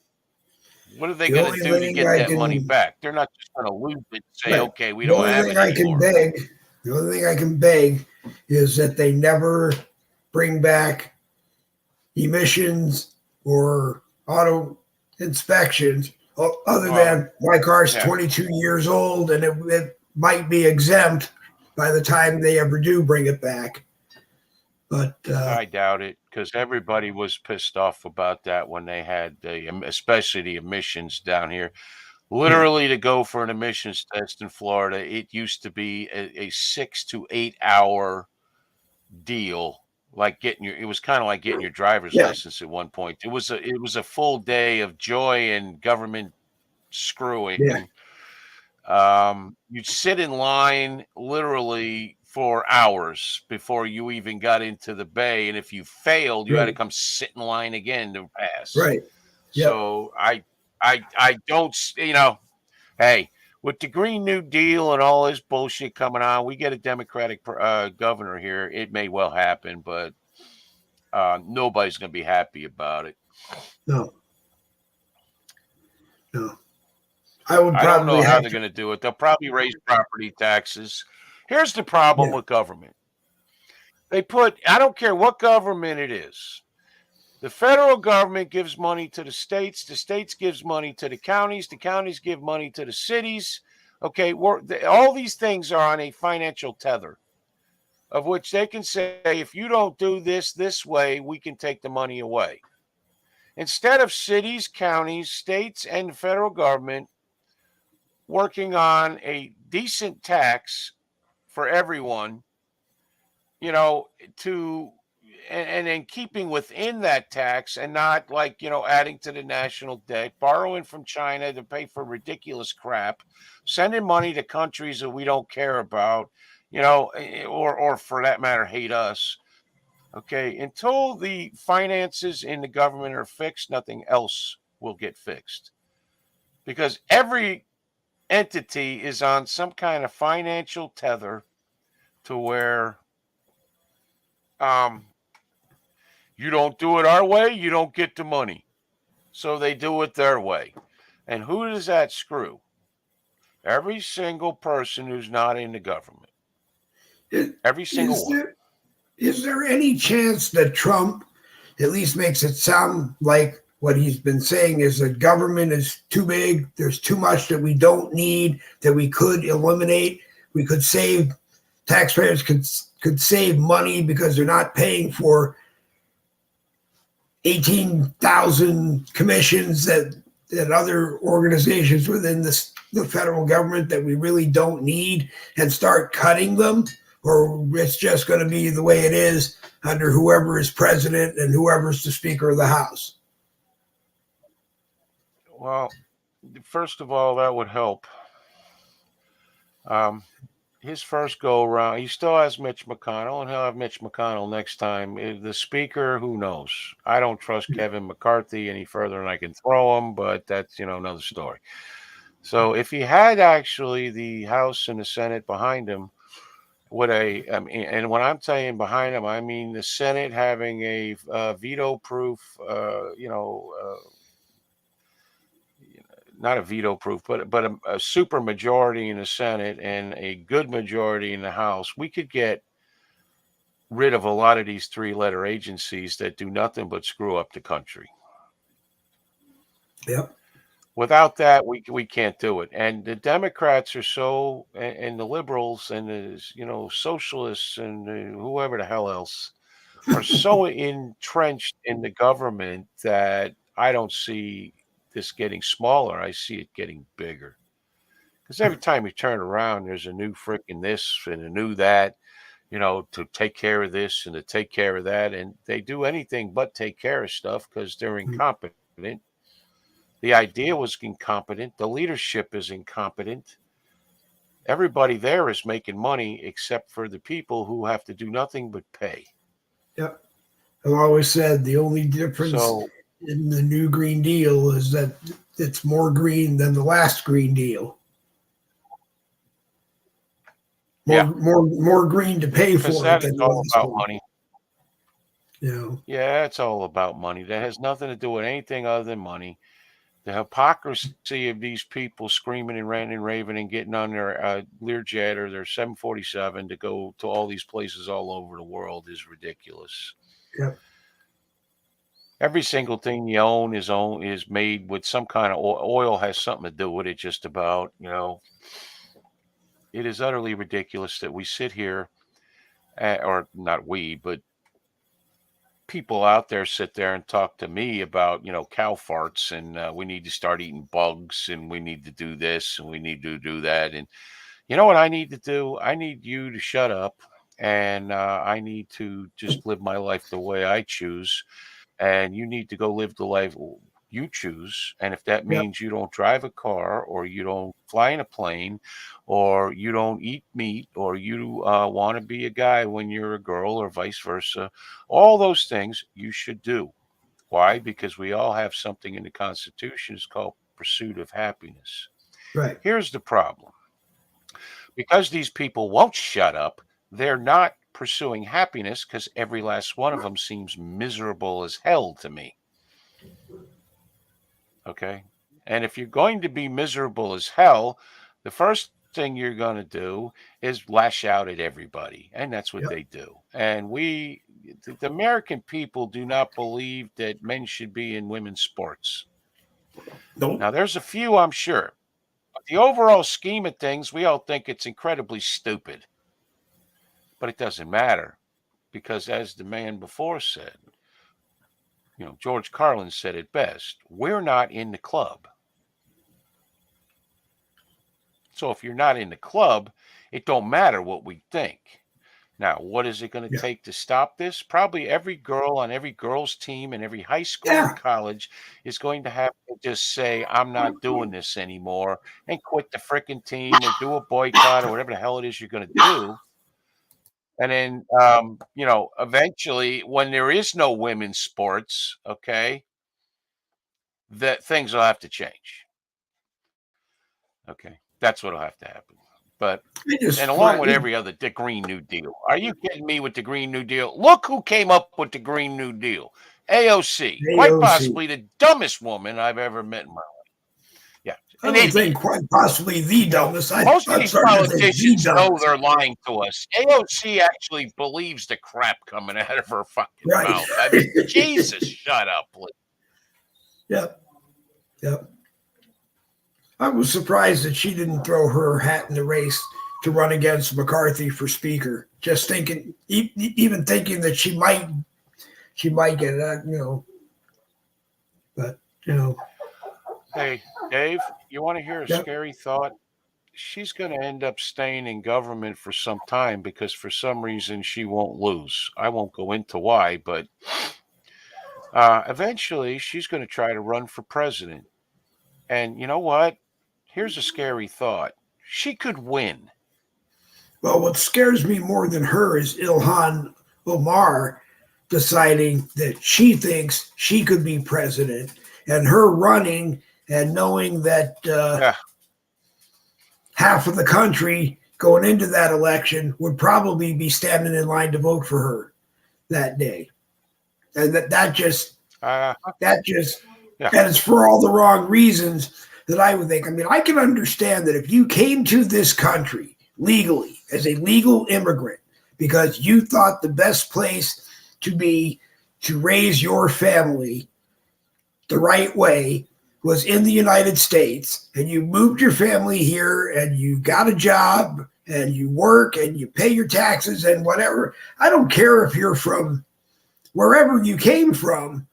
What are they The going to only do to thing get I that money can back? They're not just going to lose it and say, right. okay, we The don't only have thing it I can anymore. beg, the only thing I can beg is that they never bring back emissions or auto inspections other Well, than my car's yeah, 22 years old and it might be exempt by the time they ever do bring it back. But I doubt it, because everybody was pissed off about that when they had especially the emissions down here. yeah, Literally, to go for an emissions test in Florida, it used to be a 6 to 8 hour deal. Like it was kind of like getting your driver's yeah, license at one point. It was a full day of joy and government yeah, screwing. You'd sit in line literally for hours before you even got into the bay, and if you failed, you had to right, come sit in line again to pass. right, yep, So I don't, hey, with the Green New Deal and all this bullshit coming on, we get a Democratic governor here. It may well happen, but nobody's going to be happy about it. no, no. I would I don't probably know how have they're to, going to do it. They'll probably raise property taxes. Here's the problem yeah, with government. I don't care what government it is. The federal government gives money to the states gives money to the counties give money to the cities. Okay, all these things are on a financial tether, of which they can say, if you don't do this way, we can take the money away. Instead of cities, counties, states, and the federal government working on a decent tax for everyone, to and then keeping within that tax, and not, like, adding to the national debt, borrowing from China to pay for ridiculous crap, sending money to countries that we don't care about, or for that matter hate us. Okay, until the finances in the government are fixed, nothing else will get fixed, because every entity is on some kind of financial tether, to where um you don't do it our way, you don't get the money. So they do it their way. And who does that screw? Every single person who's not in the government. Every single is one. there any chance that Trump at least makes it sound like What he's been saying is that government is too big. There's too much that we don't need, that we could eliminate. We could save, taxpayers could save money because they're not paying for 18,000 commissions that other organizations within the federal government that we really don't need, and start cutting them, or it's just going to be the way it is under whoever is president and whoever's the Speaker of the House. Well, first of all, that would help. His first go around, he still has Mitch McConnell, and he'll have Mitch McConnell next time. The Speaker, who knows? I don't trust Kevin McCarthy any further than I can throw him, but that's, another story. So if he had actually the House and the Senate behind him, and when I'm saying behind him, I mean the Senate having a veto-proof, not a veto-proof, but a super majority in the Senate and a good majority in the House, we could get rid of a lot of these three-letter agencies that do nothing but screw up the country. Yep. Without that, we can't do it. And the Democrats are so, and the liberals and the socialists and whoever the hell else are so entrenched in the government that I don't see this getting smaller. I see it getting bigger. Because every time you turn around, there's a new freaking this and a new that, to take care of this and to take care of that. And they do anything but take care of stuff because they're incompetent. The idea was incompetent. The leadership is incompetent. Everybody there is making money except for the people who have to do nothing but pay. Yep. I've always said the only difference in the new Green Deal is that it's more green than the last Green Deal. More green to pay for it. That is all about money. Yeah, it's all about money. That has nothing to do with anything other than money. The hypocrisy of these people screaming and ranting and raving and getting on their Learjet or their 747 to go to all these places all over the world is ridiculous. Yep. Every single thing you own is made with some kind of oil, has something to do with it, just about, It is utterly ridiculous that we sit here, or not we, but people out there sit there and talk to me about, cow farts and we need to start eating bugs and we need to do this and we need to do that. And you know what I need to do? I need you to shut up and I need to just live my life the way I choose. And you need to go live the life you choose. And if that means you don't drive a car or you don't fly in a plane or you don't eat meat or you want to be a guy when you're a girl or vice versa, all those things you should do. Why? Because we all have something in the Constitution. It's called pursuit of happiness. Right. Here's the problem. Because these people won't shut up, they're not pursuing happiness because every last one of them seems miserable as hell to me. Okay. And if you're going to be miserable as hell, the first thing you're going to do is lash out at everybody. And that's what they do. And the American people do not believe that men should be in women's sports. Nope. Now, there's a few, I'm sure. But the overall scheme of things, we all think it's incredibly stupid. But it doesn't matter. Because as the man before said, George Carlin said it best, we're not in the club. So if you're not in the club, it don't matter what we think. Now, what is it going to take to stop this? Probably every girl on every girls' team and every high school and college is going to have to just say, I'm not doing this anymore, and quit the freaking team or do a boycott or whatever the hell it is you're going to do. And then, eventually, when there is no women's sports, that things will have to change. Okay, that's what'll have to happen. But and along with every other, the Green New Deal. Are you kidding me with the Green New Deal? Look who came up with the Green New Deal. AOC. Quite possibly the dumbest woman I've ever met in my life. Yeah. I don't think quite possibly the dumbest. Most of these politicians know they're lying to us. AOC actually believes the crap coming out of her fucking mouth. I mean, Jesus, shut up, please. Yep. Yep. I was surprised that she didn't throw her hat in the race to run against McCarthy for speaker. Just thinking, even thinking that she might get that, But Hey, Dave, you want to hear a yep. scary thought? She's going to end up staying in government for some time because for some reason she won't lose. I won't go into why, but eventually she's going to try to run for president. And you know what? Here's a scary thought. She could win. Well, what scares me more than her is Ilhan Omar deciding that she thinks she could be president, and her running and knowing that Yeah. half of the country going into that election would probably be standing in line to vote for her that day, and that just Uh, yeah. and it's for all the wrong reasons that I would think. I mean, I can understand that if you came to this country legally as a legal immigrant because you thought the best place to be to raise your family the right way was in the United States, and you moved your family here and you got a job and you work and you pay your taxes and whatever. I don't care if you're from wherever you came from.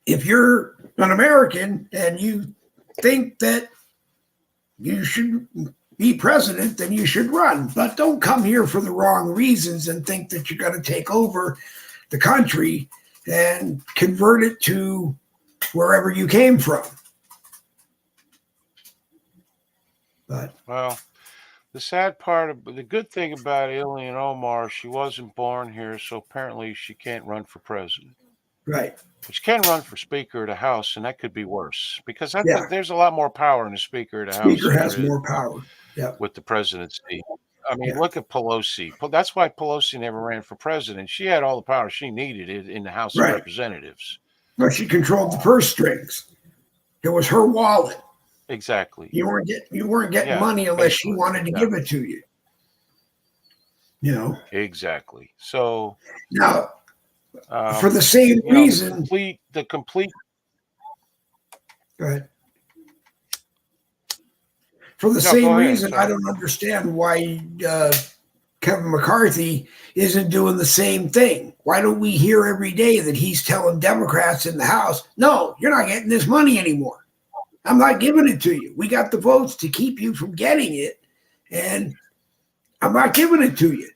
If you're an American and you think that you should be president, then you should run. But don't come here for the wrong reasons and think that you're going to take over the country and convert it to wherever you came from. But Well, the sad part, the good thing about Ilhan Omar, she wasn't born here, so apparently she can't run for president. right, But she can run for Speaker of the House, and that could be worse because yeah, there's a lot more power in the Speaker of the House Speaker than has there is more power. Yeah, with the presidency. I mean, yeah, look at Pelosi. That's why Pelosi never ran for president. She had all the power she needed in the House of right. Representatives. But she controlled the purse strings. It was her wallet. Exactly. You weren't getting Yeah, money unless she basically. wanted to Yeah, give it to you. exactly. So, Now, for the same you know, reason, the complete. go ahead. For the No, go same ahead. I'm reason, I sorry. don't understand why Kevin McCarthy isn't doing the same thing. Why don't we hear every day that he's telling Democrats in the House, no, you're not getting this money anymore. I'm not giving it to you. We got the votes to keep you from getting it, and I'm not giving it to you.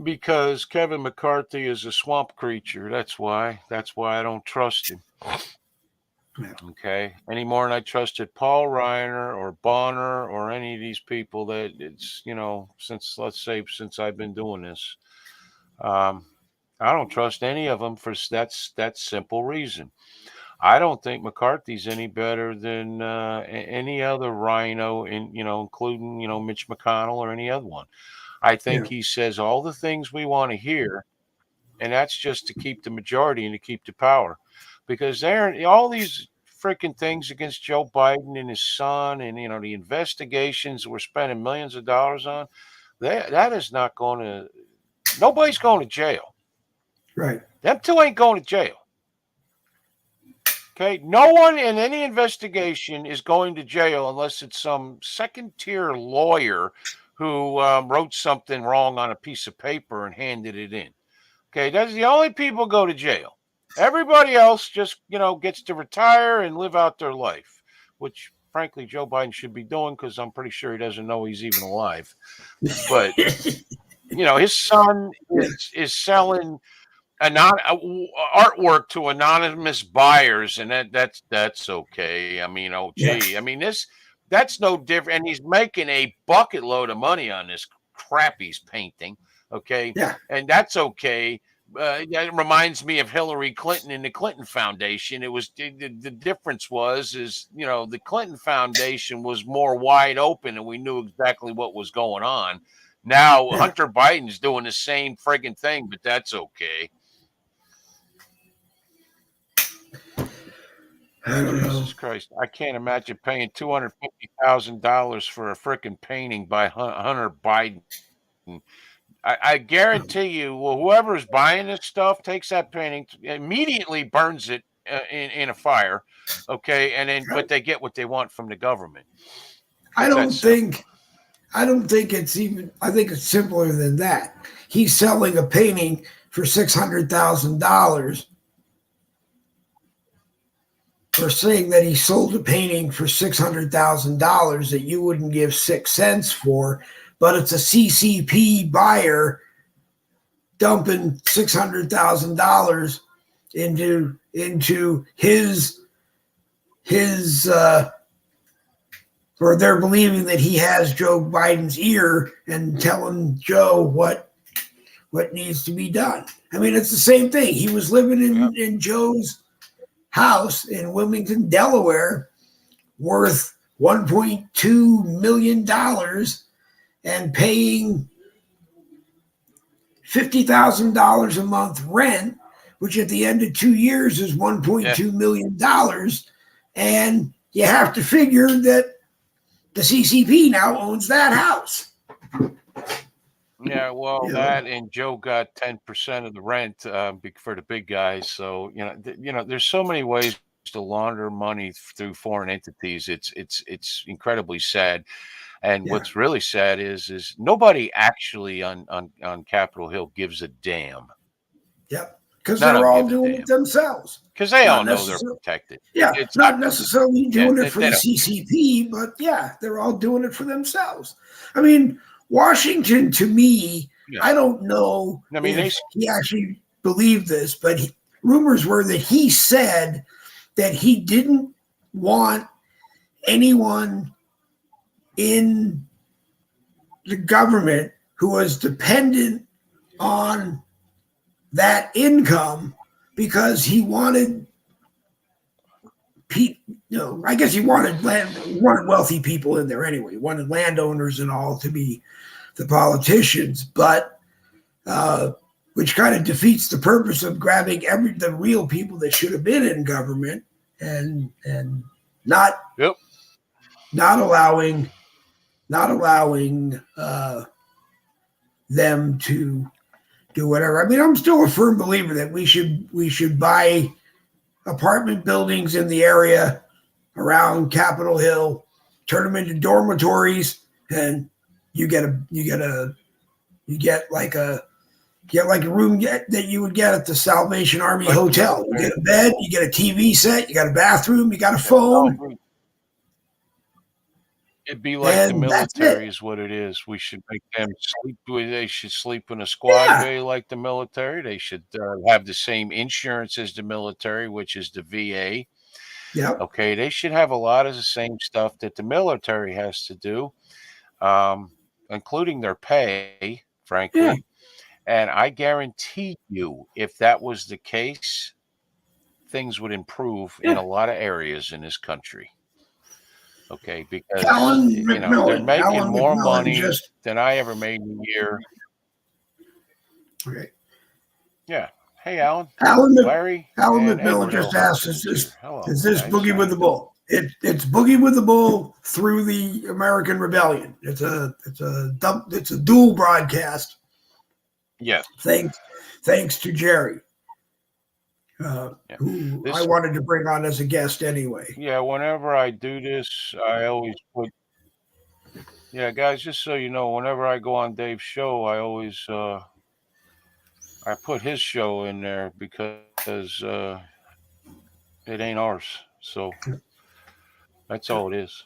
Because Kevin McCarthy is a swamp creature. That's why. That's why I don't trust him. Yeah. Okay. Any more than I trusted Paul Reiner or Bonner or any of these people that it's, since I've been doing this. I don't trust any of them for that simple reason. I don't think McCarthy's any better than any other rhino, including Mitch McConnell or any other one. I think Yeah. he says all the things we want to hear, and that's just to keep the majority and to keep the power, because they're all these freaking things against Joe Biden and his son, and the investigations we're spending millions of dollars on. That is not going to. Nobody's going to jail. Right. Them two ain't going to jail. Okay, no one in any investigation is going to jail unless it's some second-tier lawyer who wrote something wrong on a piece of paper and handed it in. Okay, that's the only people go to jail. Everybody else just, gets to retire and live out their life, which frankly Joe Biden should be doing because I'm pretty sure he doesn't know he's even alive. But his son is selling artwork to anonymous buyers, and that's okay. I mean, Yeah. I mean that's no different, and he's making a bucket load of money on this crap he's painting. Okay, Yeah. and that's okay. That reminds me of Hillary Clinton and the Clinton Foundation. It was the difference is the Clinton Foundation was more wide open, and we knew exactly what was going on. Now Yeah. Hunter Biden's doing the same friggin' thing, but that's okay. I don't know. Jesus Christ. I can't imagine paying $250,000 for a freaking painting by Hunter Biden. I guarantee you, well, whoever's buying this stuff takes that painting, immediately burns it in a fire, okay, and then but they get what they want from the government. I It's that don't simple. think I don't think it's even. I think it's simpler than that. He's selling a painting for $600,000, or saying that he sold a painting for $600,000 that you wouldn't give 6 cents for, but it's a CCP buyer dumping $600,000 into his or they're believing that he has Joe Biden's ear and telling Joe what needs to be done. I mean, it's the same thing. He was living in Joe's house in Wilmington, Delaware, worth $1.2 million and paying $50,000 a month rent, which at the end of 2 years is $1.2 million. And you have to figure that the CCP now owns that house. Yeah, well, that and Joe got 10% of the rent for the big guys. So there's so many ways to launder money through foreign entities. It's incredibly sad. And what's really sad is nobody actually on Capitol Hill gives a damn. Yep, because they're all doing it themselves. Because they all know they're protected. Yeah, it's not necessarily doing it for the CCP, but they're all doing it for themselves. I mean, Washington, to me, I don't know if he actually believed this, but rumors were that he said that he didn't want anyone in the government who was dependent on that income, because he wanted I guess he wanted wealthy people in there anyway. He wanted landowners and all to be the politicians, but which kind of defeats the purpose of grabbing the real people that should have been in government and not allowing them to do whatever. I mean, I'm still a firm believer that we should buy apartment buildings in the area around Capitol Hill, turn them into dormitories, and you get like a room that you would get at the Salvation Army Hotel. You get a bed, you get a TV set, you got a bathroom, you got a phone. It'd be like the military is what it is. We should make them sleep. They should sleep in a squad bay like the military. They should have the same insurance as the military, which is the VA. Yeah. Okay. They should have a lot of the same stuff that the military has to do, including their pay, frankly. Yeah. And I guarantee you, if that was the case, things would improve in a lot of areas in this country. Okay, because they're making more money than I ever made in a year. Okay. Yeah. Hey, Alan. Larry McMillan just asked, "Is this Boogie with the Bull?" It's Boogie with the Bull through the American Rebellion. It's a dual broadcast. Yes. Thanks to Jerry. Who I wanted to bring on as a guest anyway. Yeah, whenever I do this, I always put. Yeah, guys, just so you know, whenever I go on Dave's show, I always I put his show in there because it ain't ours. So that's all it is.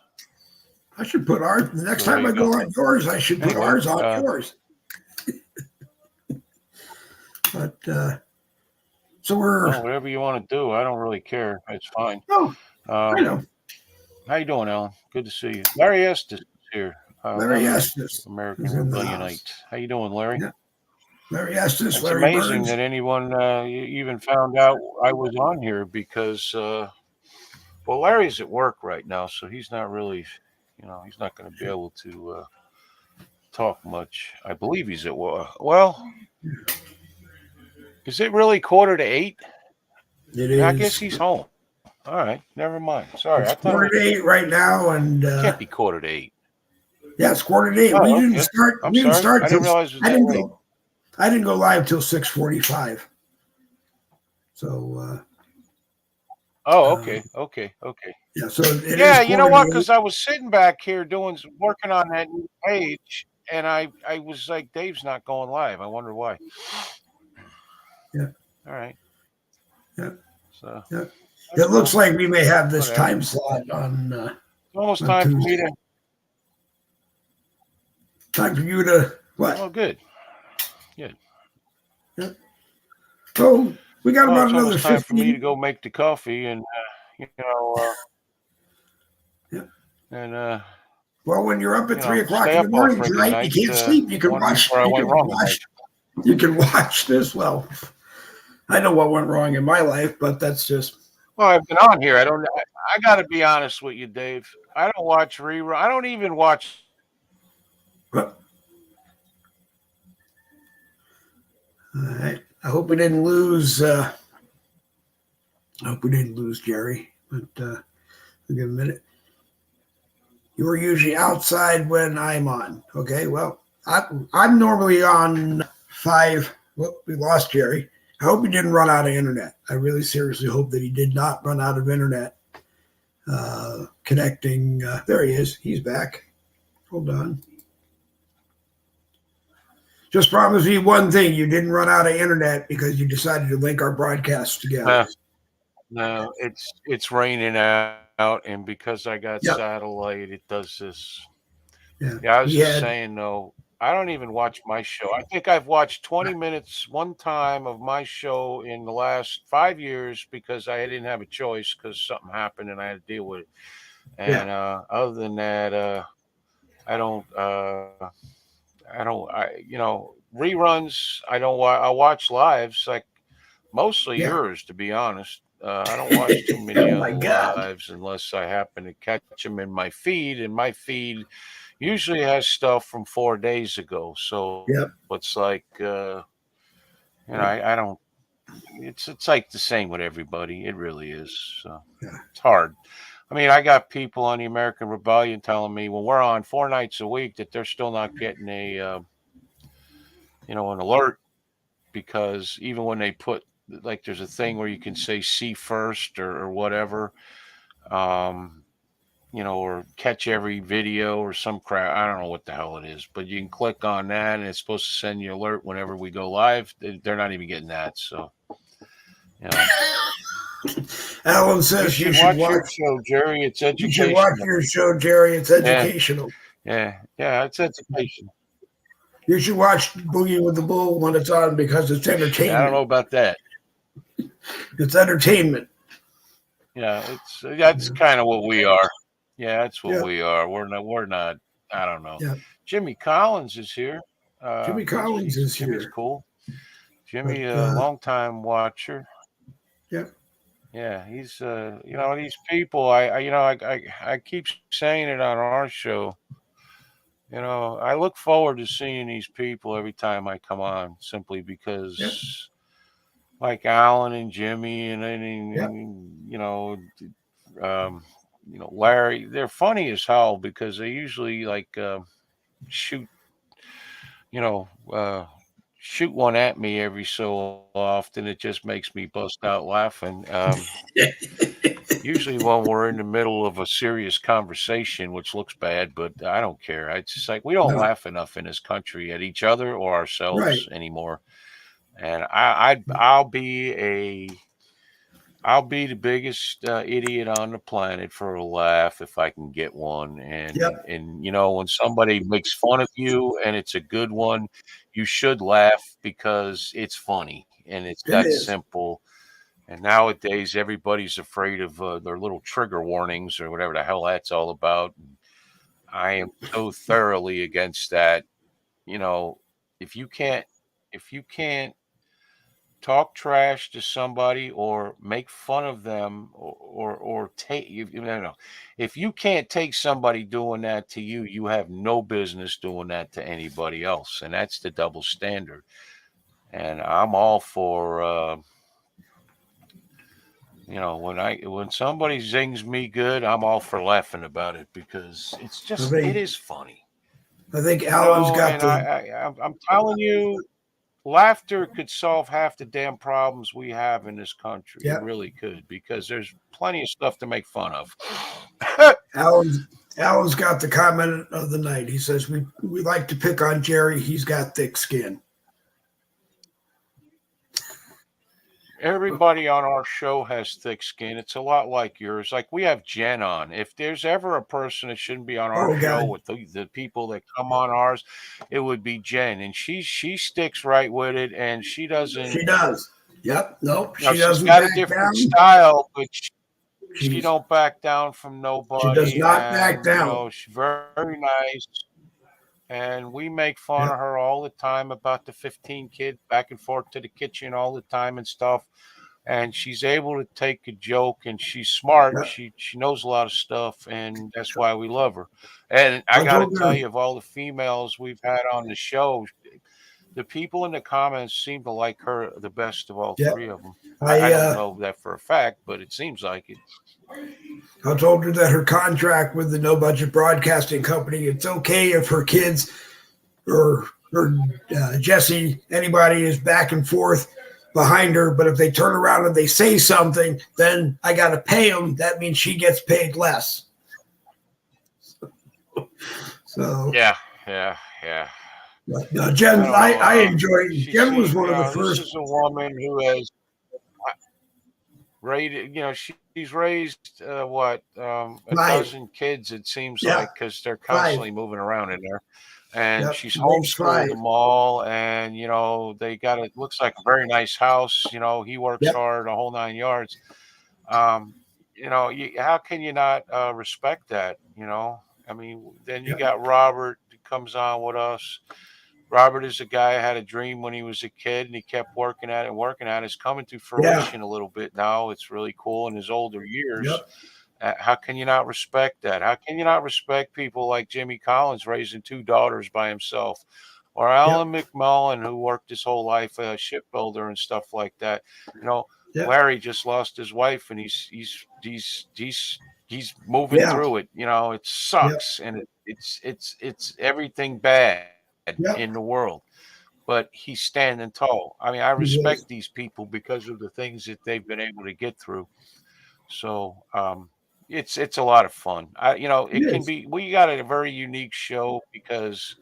I should put ours. The next time I go on yours, I should put ours on yours. But. So whatever you want to do, I don't really care. It's fine. Oh, I know. How you doing, Alan? Good to see you. Larry Estes is here. Larry Estes, American Rebellionite. How you doing, Larry? Yeah. Larry Estes. It's amazing that anyone even found out I was on here because, Larry's at work right now, so he's not really, he's not going to be able to talk much. I believe he's at work. Well. Is it really 7:45? It is. I guess he's home. All right, never mind. Sorry, it's 7:45 right now, and it can't be 7:45. Yeah, it's 7:45. Oh, We didn't start. I'm sorry. I didn't realize it was that late. I didn't go live till 6:45. So Okay. yeah, so it is Yeah, you know quarter what? to 8. Because I was sitting back here working on that new page, and I was like, Dave's not going live. I wonder why. Yeah, All right. yeah, So yeah. that's It looks cool. like we may have this Whatever. time slot It's almost on time for me Tuesday. to. Time for you to what? Oh, good. Good. Yeah. Oh, we got Well, about it's another almost time for me to 15. go make the coffee, and you know, Yeah. and Well, when you're up at 3 o'clock stay in the up all morning friggin' tonight, you night, can't sleep. wondering where I went wrong in life. You can watch this. Well, I know what went wrong in my life, but that's just Well, I've been on here. I don't. I got to be honest with you, Dave. I don't watch rerun. I don't even watch. all right. I hope we didn't lose. I hope we didn't lose Jerry. But give him a minute. You are usually outside when I'm on. Okay. Well, I'm normally on 5. Well, we lost Jerry. I hope he didn't run out of internet. I really seriously hope that he did not run out of internet. Connecting. There he is. He's back. Hold on. Just promise me one thing: you didn't run out of internet because you decided to link our broadcasts together. No, it's raining out, and because I got Yep. satellite, it does this. Yeah. Yeah, I was He just had. saying though, I don't even watch my show. I think I've watched 20 minutes one time of my show in the last 5 years because I didn't have a choice because something happened and I had to deal with it. Yeah. And other than that, I don't. Reruns. I don't. I watch lives like mostly Yeah. yours, to be honest. I don't watch too many Oh other my God. lives unless I happen to catch them in my feed, and my feed usually has stuff from 4 days ago. So Yep. it's like, I don't. It's like the same with everybody. It really is. So Yeah. it's hard. I mean, I got people on the American Rebellion telling me when we're on 4 nights a week that they're still not getting an alert because even when they put like there's a thing where you can say see first or whatever, or catch every video or some crap. I don't know what the hell it is, but you can click on that and it's supposed to send you alert whenever we go live. They're not even getting that. So, you know, Alan you says should watch your show, Jerry. It's You should watch educational. your show, Jerry. It's educational. Yeah, it's educational. You should watch Boogie with the Bull when it's on because it's entertainment. I don't know about that. It's entertainment. Yeah, that's kind of what we are. Yeah, that's what Yeah. we are. We're not. I don't know. Yeah. Jimmy Collins is here. Jimmy Collins is Jimmy's here. cool. Jimmy, But, longtime watcher. Yeah. Yeah, he's these people. I keep saying it on our show. I look forward to seeing these people every time I come on, simply because, like Alan and Jimmy Larry, they're funny as hell because they usually like shoot, you know, shoot one at me every so often. It just makes me bust out laughing. Usually when we're in the middle of a serious conversation, which looks bad, but I don't care. It's just like we don't No. laugh enough in this country at each other or ourselves Right. anymore. And I'll be the biggest idiot on the planet for a laugh if I can get one. And Yep. when somebody makes fun of you and it's a good one, you should laugh because it's funny and it's It that is. simple. And nowadays, everybody's afraid of their little trigger warnings or whatever the hell that's all about. I am so thoroughly against that. If you can't, if you can't talk trash to somebody or make fun of them or take no, if you can't take somebody doing that to you, you have no business doing that to anybody else, and that's the double standard. And I'm all for when somebody zings me good, I'm all for laughing about it because it is funny. I think Alan's got And I'm telling you, laughter could solve half the damn problems we have in this country. It Yeah. really could, because there's plenty of stuff to make fun of. Alan's got the comment of the night. He says we like to pick on Jerry. He's got thick skin. Everybody on our show has thick skin. It's a lot like yours. Like, we have Jen on. If there's ever a person that shouldn't be on our show God. with the people that come on ours, it would be Jen. And she sticks right with it, and she doesn't. She does. Yep. Nope. Now, She doesn't she's got a back different down. style, but she She's, don't back down from nobody. she does not back and, down. She's very, very nice. And we make fun Yep. of her all the time about the 15 kids back and forth to the kitchen all the time and stuff. And she's able to take a joke, and she's smart. Yep. She knows a lot of stuff, and that's why we love her. And I got to tell you, of all the females we've had on the show, the people in the comments seem to like her the best of all three of them. I don't know that for a fact, but it seems like it. I told her that her contract with the No Budget Broadcasting Company, it's okay if her kids or Jesse, anybody is back and forth behind her, but if they turn around and they say something, then I got to pay them. That means she gets paid less. So yeah. But, Jen, I enjoyed. Jen was one of the first. This is a woman who has raised. She's raised a dozen kids. It seems like, because they're constantly moving around in there. And she's homeschooled them all, and they got it. Looks like a very nice house. He works hard, a whole 9 yards. How can you not respect that? I mean, then you got Robert who comes on with us. Robert is a guy who had a dream when he was a kid, and he kept working at it and working at it. It's coming to fruition a little bit now. It's really cool in his older years. How can you not respect that? How can you not respect people like Jimmy Collins raising 2 daughters by himself, or Alan McMullen, who worked his whole life a shipbuilder and stuff like that? Larry just lost his wife, and he's moving through it. It sucks, and it's everything bad in the world, but he's standing tall. I mean, I respect these people because of the things that they've been able to get through. So, it's a lot of fun. It can be. We got a very unique show because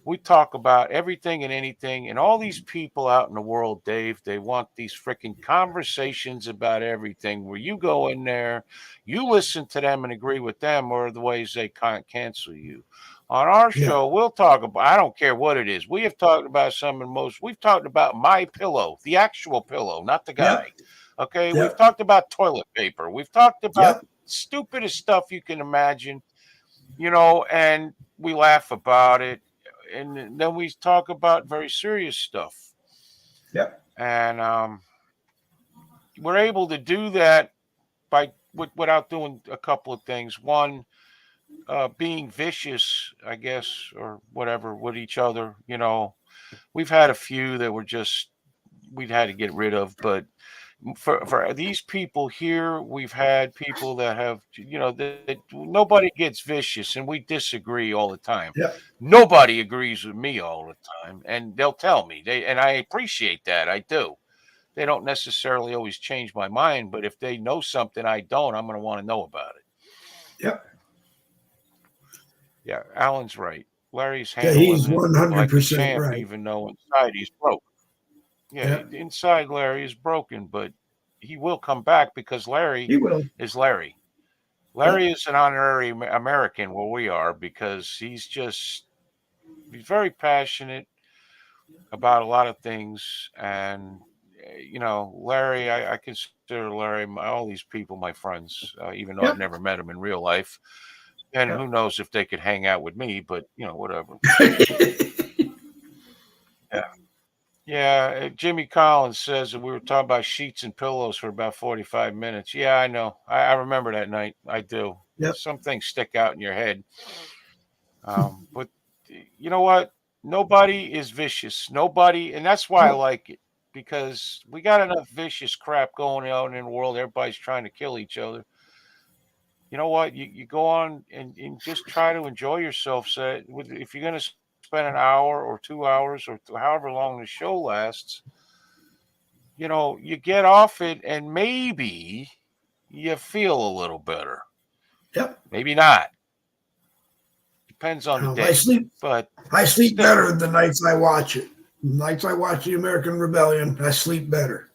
we talk about everything and anything, and all these people out in the world, Dave, they want these freaking conversations about everything, where you go in there, you listen to them and agree with them, or the ways they can't cancel you. On our show, we'll talk about, I don't care what it is. We have talked about we've talked about my pillow, the actual pillow, not the guy. Okay. We've talked about toilet paper. We've talked about stupidest stuff you can imagine, and we laugh about it. And then we talk about very serious stuff. And we're able to do that without doing a couple of things. One, being vicious, I guess, or whatever, with each other. We've had a few that we'd had to get rid of, but for these people here, we've had people that have, that nobody gets vicious, and we disagree all the time. Nobody agrees with me all the time, and they'll tell me, and I appreciate that. I do. They don't necessarily always change my mind, but if they know something I don't, I'm going to want to know about it. Yeah, Alan's right. Larry's handling he's 100% like a champ, right. even though inside he's broke. Inside Larry is broken, but he will come back, because Larry is Larry. Larry is an honorary American where we are, because he's very passionate about a lot of things. And, Larry, I consider Larry, all these people, my friends, even though I've never met him in real life. And who knows if they could hang out with me, but, whatever. Yeah, Jimmy Collins says that we were talking about sheets and pillows for about 45 minutes. Yeah, I know. I remember that night. I do. Some things stick out in your head. But you know what? Nobody is vicious. Nobody, and that's why I like it, because we got enough vicious crap going on in the world. Everybody's trying to kill each other. You know what? You go on and just try to enjoy yourself. So if you're going to spend an hour or 2 hours or however long the show lasts, you get off it and maybe you feel a little better. Yep. Maybe not. Depends on the I day. sleep. But I sleep still. better the nights I watch it. The nights I watch the American Rebellion, I sleep better.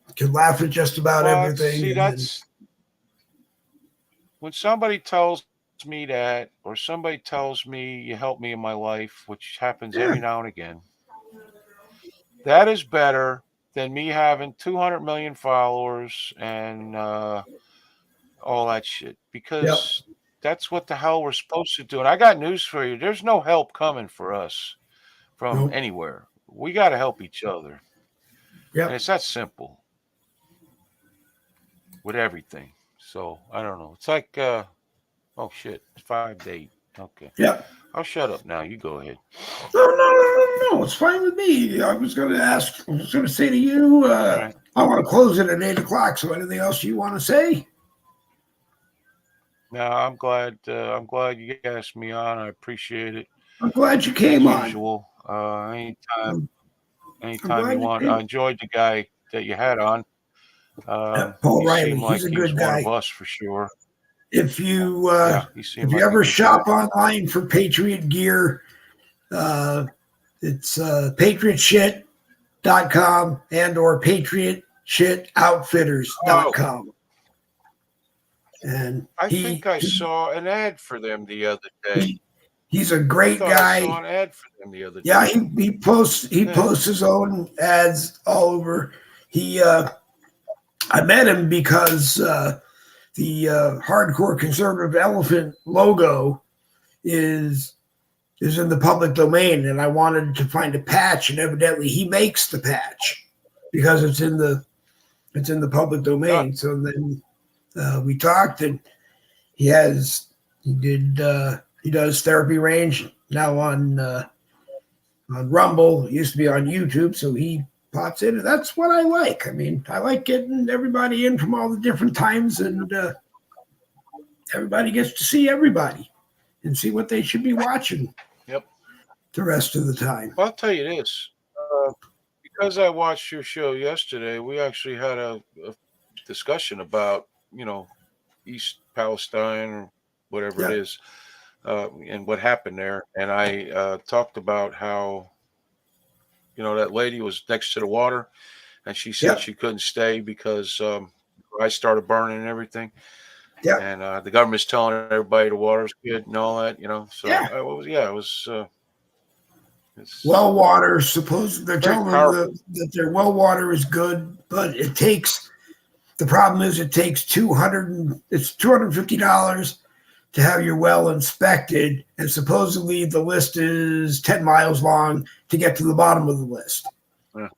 I can laugh at just about everything. See, that's when somebody tells me that, or somebody tells me you help me in my life, which happens every now and again. That is better than me having 200 million followers and all that shit, because that's what the hell we're supposed to do. And I got news for you. There's no help coming for us from anywhere. We got to help each other. And it's that simple with everything. So I don't know. It's like, oh shit, it's 5 to 8. Okay. Yep. I'll shut up now. You go ahead. No. It's fine with me. I was going to say to you, right. I want to close it at 8 o'clock. So anything else you want to say? No, I'm glad you asked me on. I appreciate it. I'm glad you came on. Usual. Anytime you want. I enjoyed the guy that you had on. Paul Riley. He's a good guy. One of us for sure. If you ever shop online for Patriot gear, it's patriotshit.com and or patriotshitoutfitters.com. And I think I saw an ad for them the other day. He's a great guy. I saw an ad for them the other day. Yeah, he posts his own ads all over. I met him because the hardcore conservative elephant logo is in the public domain, and I wanted to find a patch, and evidently he makes the patch because it's in the public domain. So then we talked, and he does Therapy Range now on Rumble. It used to be on YouTube, so he pops in, and that's what I like. I mean, I like getting everybody in from all the different times, and everybody gets to see everybody and see what they should be watching. Yep. The rest of the time. I'll tell you this, because I watched your show yesterday, we actually had a discussion about, East Palestine or whatever it is, and what happened there. And I talked about how, that lady was next to the water, and she said she couldn't stay because I started burning and everything. Yeah. And the government's telling everybody the water's good and all that, So it was. Well water, they're telling them that their well water is good, but the problem is it takes $250 to have your well inspected, and supposedly the list is 10 miles long to get to the bottom of the list. Yeah.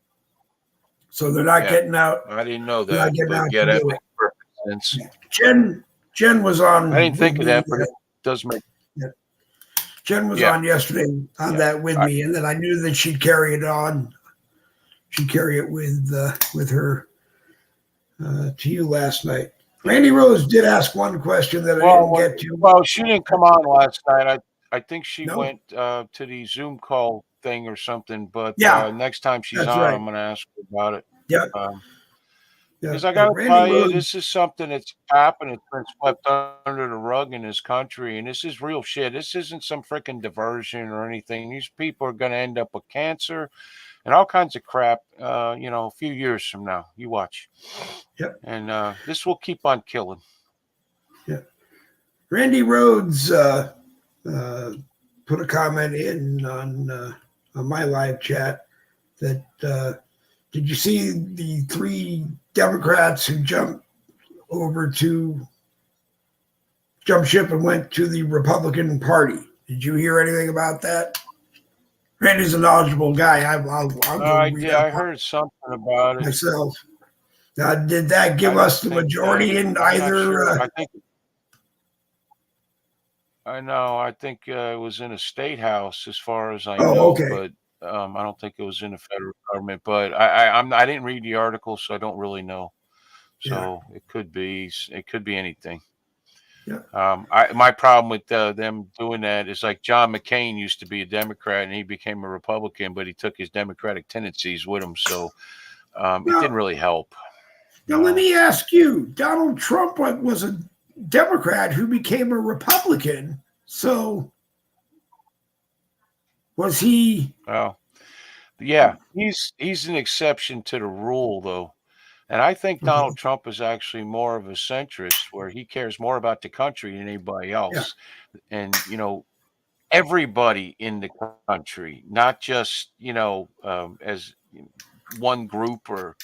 So they're not getting out. I didn't know that. That makes perfect sense. Jen was on. I didn't think of that, but it does make. Yeah. Jen was on yesterday on that with me, and then I knew that she'd carry it on. She'd carry it with her to you last night. Randy Rose did ask one question that I didn't get to. Well, she didn't come on last night. I think she went to the Zoom call thing or something. But next time she's on, I'm going to ask her about it. Yeah. Because I got to tell you, this is something that's happened. It's been swept under the rug in this country, and this is real shit. This isn't some freaking diversion or anything. These people are going to end up with cancer and all kinds of crap, a few years from now. You watch. Yep. And this will keep on killing. Yeah. Randy Rhodes put a comment in on my live chat that did you see the 3 Democrats who jumped ship and went to the Republican Party? Did you hear anything about that? Randy's a knowledgeable guy. I heard something about it myself. Now, did that give us the majority in either? Sure. I know. I think it was in a state house, as far as I know. Okay. But I don't think it was in the federal government. But I didn't read the article, so I don't really know. So it could be anything. My problem with them doing that is like John McCain used to be a Democrat and he became a Republican, but he took his Democratic tendencies with him, so it didn't really help. Now, let me ask you: Donald Trump was a Democrat who became a Republican, so was he? Well, yeah, he's an exception to the rule, though. And I think Donald Trump is actually more of a centrist, where he cares more about the country than anybody else. And everybody in the country, not just as one group, or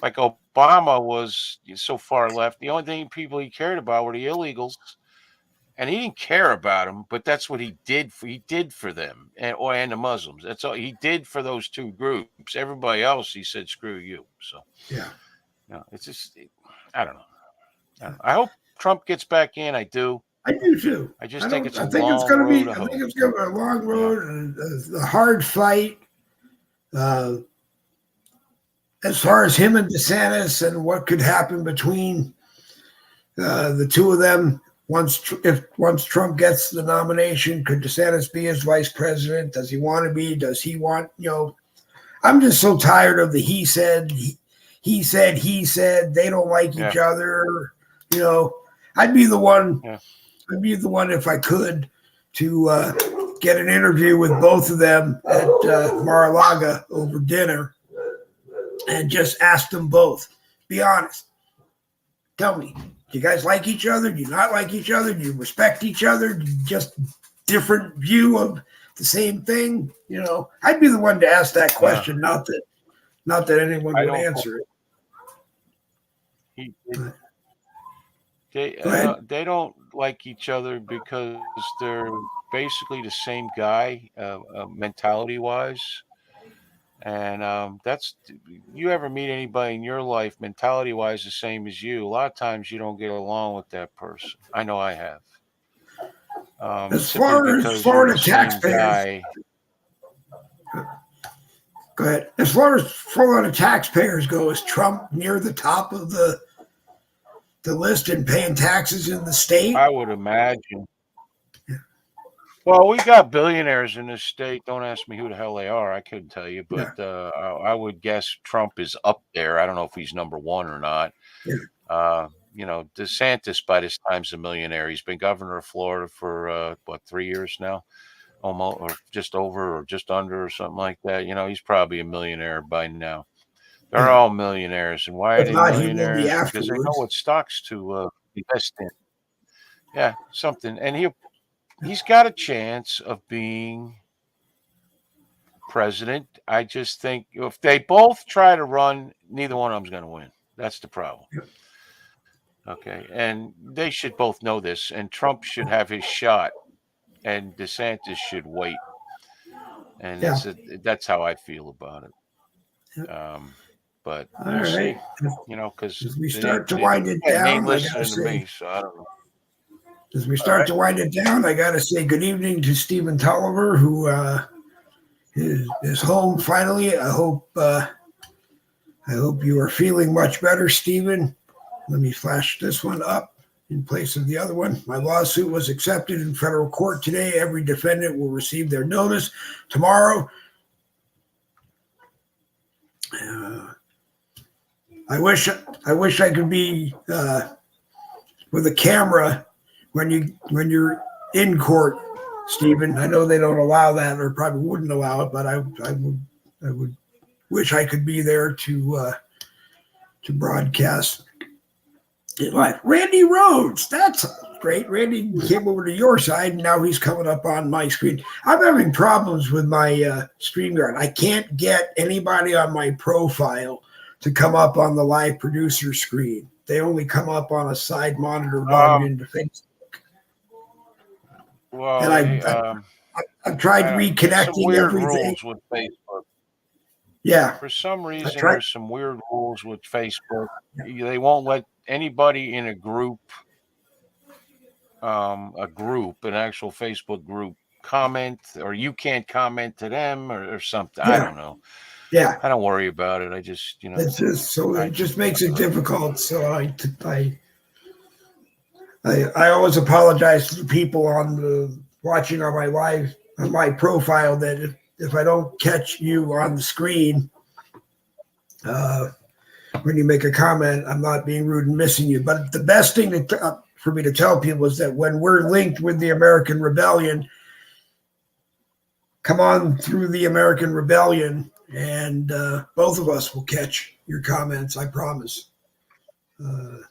like Obama was so far left. The only thing people he cared about were the illegals, and he didn't care about them, but that's what he did. He did for them, and the Muslims. That's all he did for those two groups. Everybody else, he said, "Screw you." So it's just I don't know. I hope Trump gets back in. I do. I do too. I just think it's a think long it's going to road. be. I think it's going to be a long road and a hard fight. As far as him and DeSantis and what could happen between the two of them, once Trump gets the nomination, could DeSantis be his vice president? Does he want to be? Does he want? I'm just so tired of the he said. He said. They don't like each other. I'd be the one. Yeah. I'd be the one if I could to get an interview with both of them at Mar-a-Lago over dinner and just ask them both. Be honest. Tell me, do you guys like each other? Do you not like each other? Do you respect each other? Do you just different view of the same thing? I'd be the one to ask that question, not that anyone would answer it. They don't like each other because they're basically the same guy, mentality wise. And that's, you ever meet anybody in your life mentality wise the same as you, a lot of times you don't get along with that person. I know I have. As far as Florida taxpayers, go ahead. As far as Florida taxpayers go, is Trump near the top of the list in paying taxes in the state? I would imagine. Well, we got billionaires in this state. Don't ask me who the hell they are. I couldn't tell you, but I would guess Trump is up there. I don't know if he's number one or not. DeSantis by this time's a millionaire. He's been governor of Florida for 3 years now, almost, or just over, or just under, or something like that. He's probably a millionaire by now. They're all millionaires, and why are they millionaires? Because they know what stocks to invest in. Yeah, something, and he's got a chance of being president. I just think if they both try to run, neither one of them's going to win. That's the problem. Okay, and they should both know this, and Trump should have his shot, and DeSantis should wait. And that's how I feel about it. But we'll see, because as we start to wind it down, listening to me, so I don't know. As we start to wind it down, I got to say good evening to Stephen Tolliver, who is home finally. I hope you are feeling much better, Stephen. Let me flash this one up in place of the other one. My lawsuit was accepted in federal court today. Every defendant will receive their notice tomorrow. I wish I could be with a camera when you're in court, Stephen. I know they don't allow that, or probably wouldn't allow it, but I would wish I could be there to broadcast it live. Randy Rhodes, that's great. Randy came over to your side, and now he's coming up on my screen. I'm having problems with my StreamYard. I can't get anybody on my profile to come up on the live producer screen. They only come up on a side monitor logged into Facebook. Well, and I've tried reconnecting some weird everything. Rules with Facebook. Yeah. For some reason, there's some weird rules with Facebook. They won't let anybody in a group, an actual Facebook group, comment, or you can't comment to them or something. I don't know. Yeah, I don't worry about it. I just, it's just so it just makes it difficult. So I always apologize to the people watching on my profile that if I don't catch you on the screen when you make a comment, I'm not being rude and missing you. But the best thing for me to tell people is that when we're linked with the American Rebellion, come on through the American Rebellion, and both of us will catch your comments. I promise. Back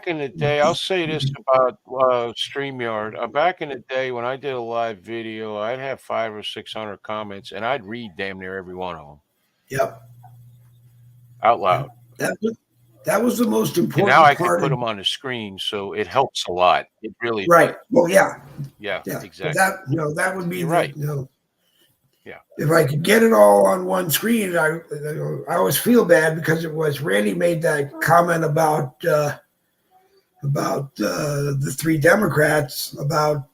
in the day, I'll say this about StreamYard. Back in the day when I did a live video, I'd have 500 or 600 comments, and I'd read damn near every one of them. Yep. Out loud. That was the most important and now I part. Can put them on the screen, so it helps a lot. It really right. Well, yeah, exactly. That would be right. Yeah. If I could get it all on one screen, I always feel bad because it was Randy made that comment about the three Democrats about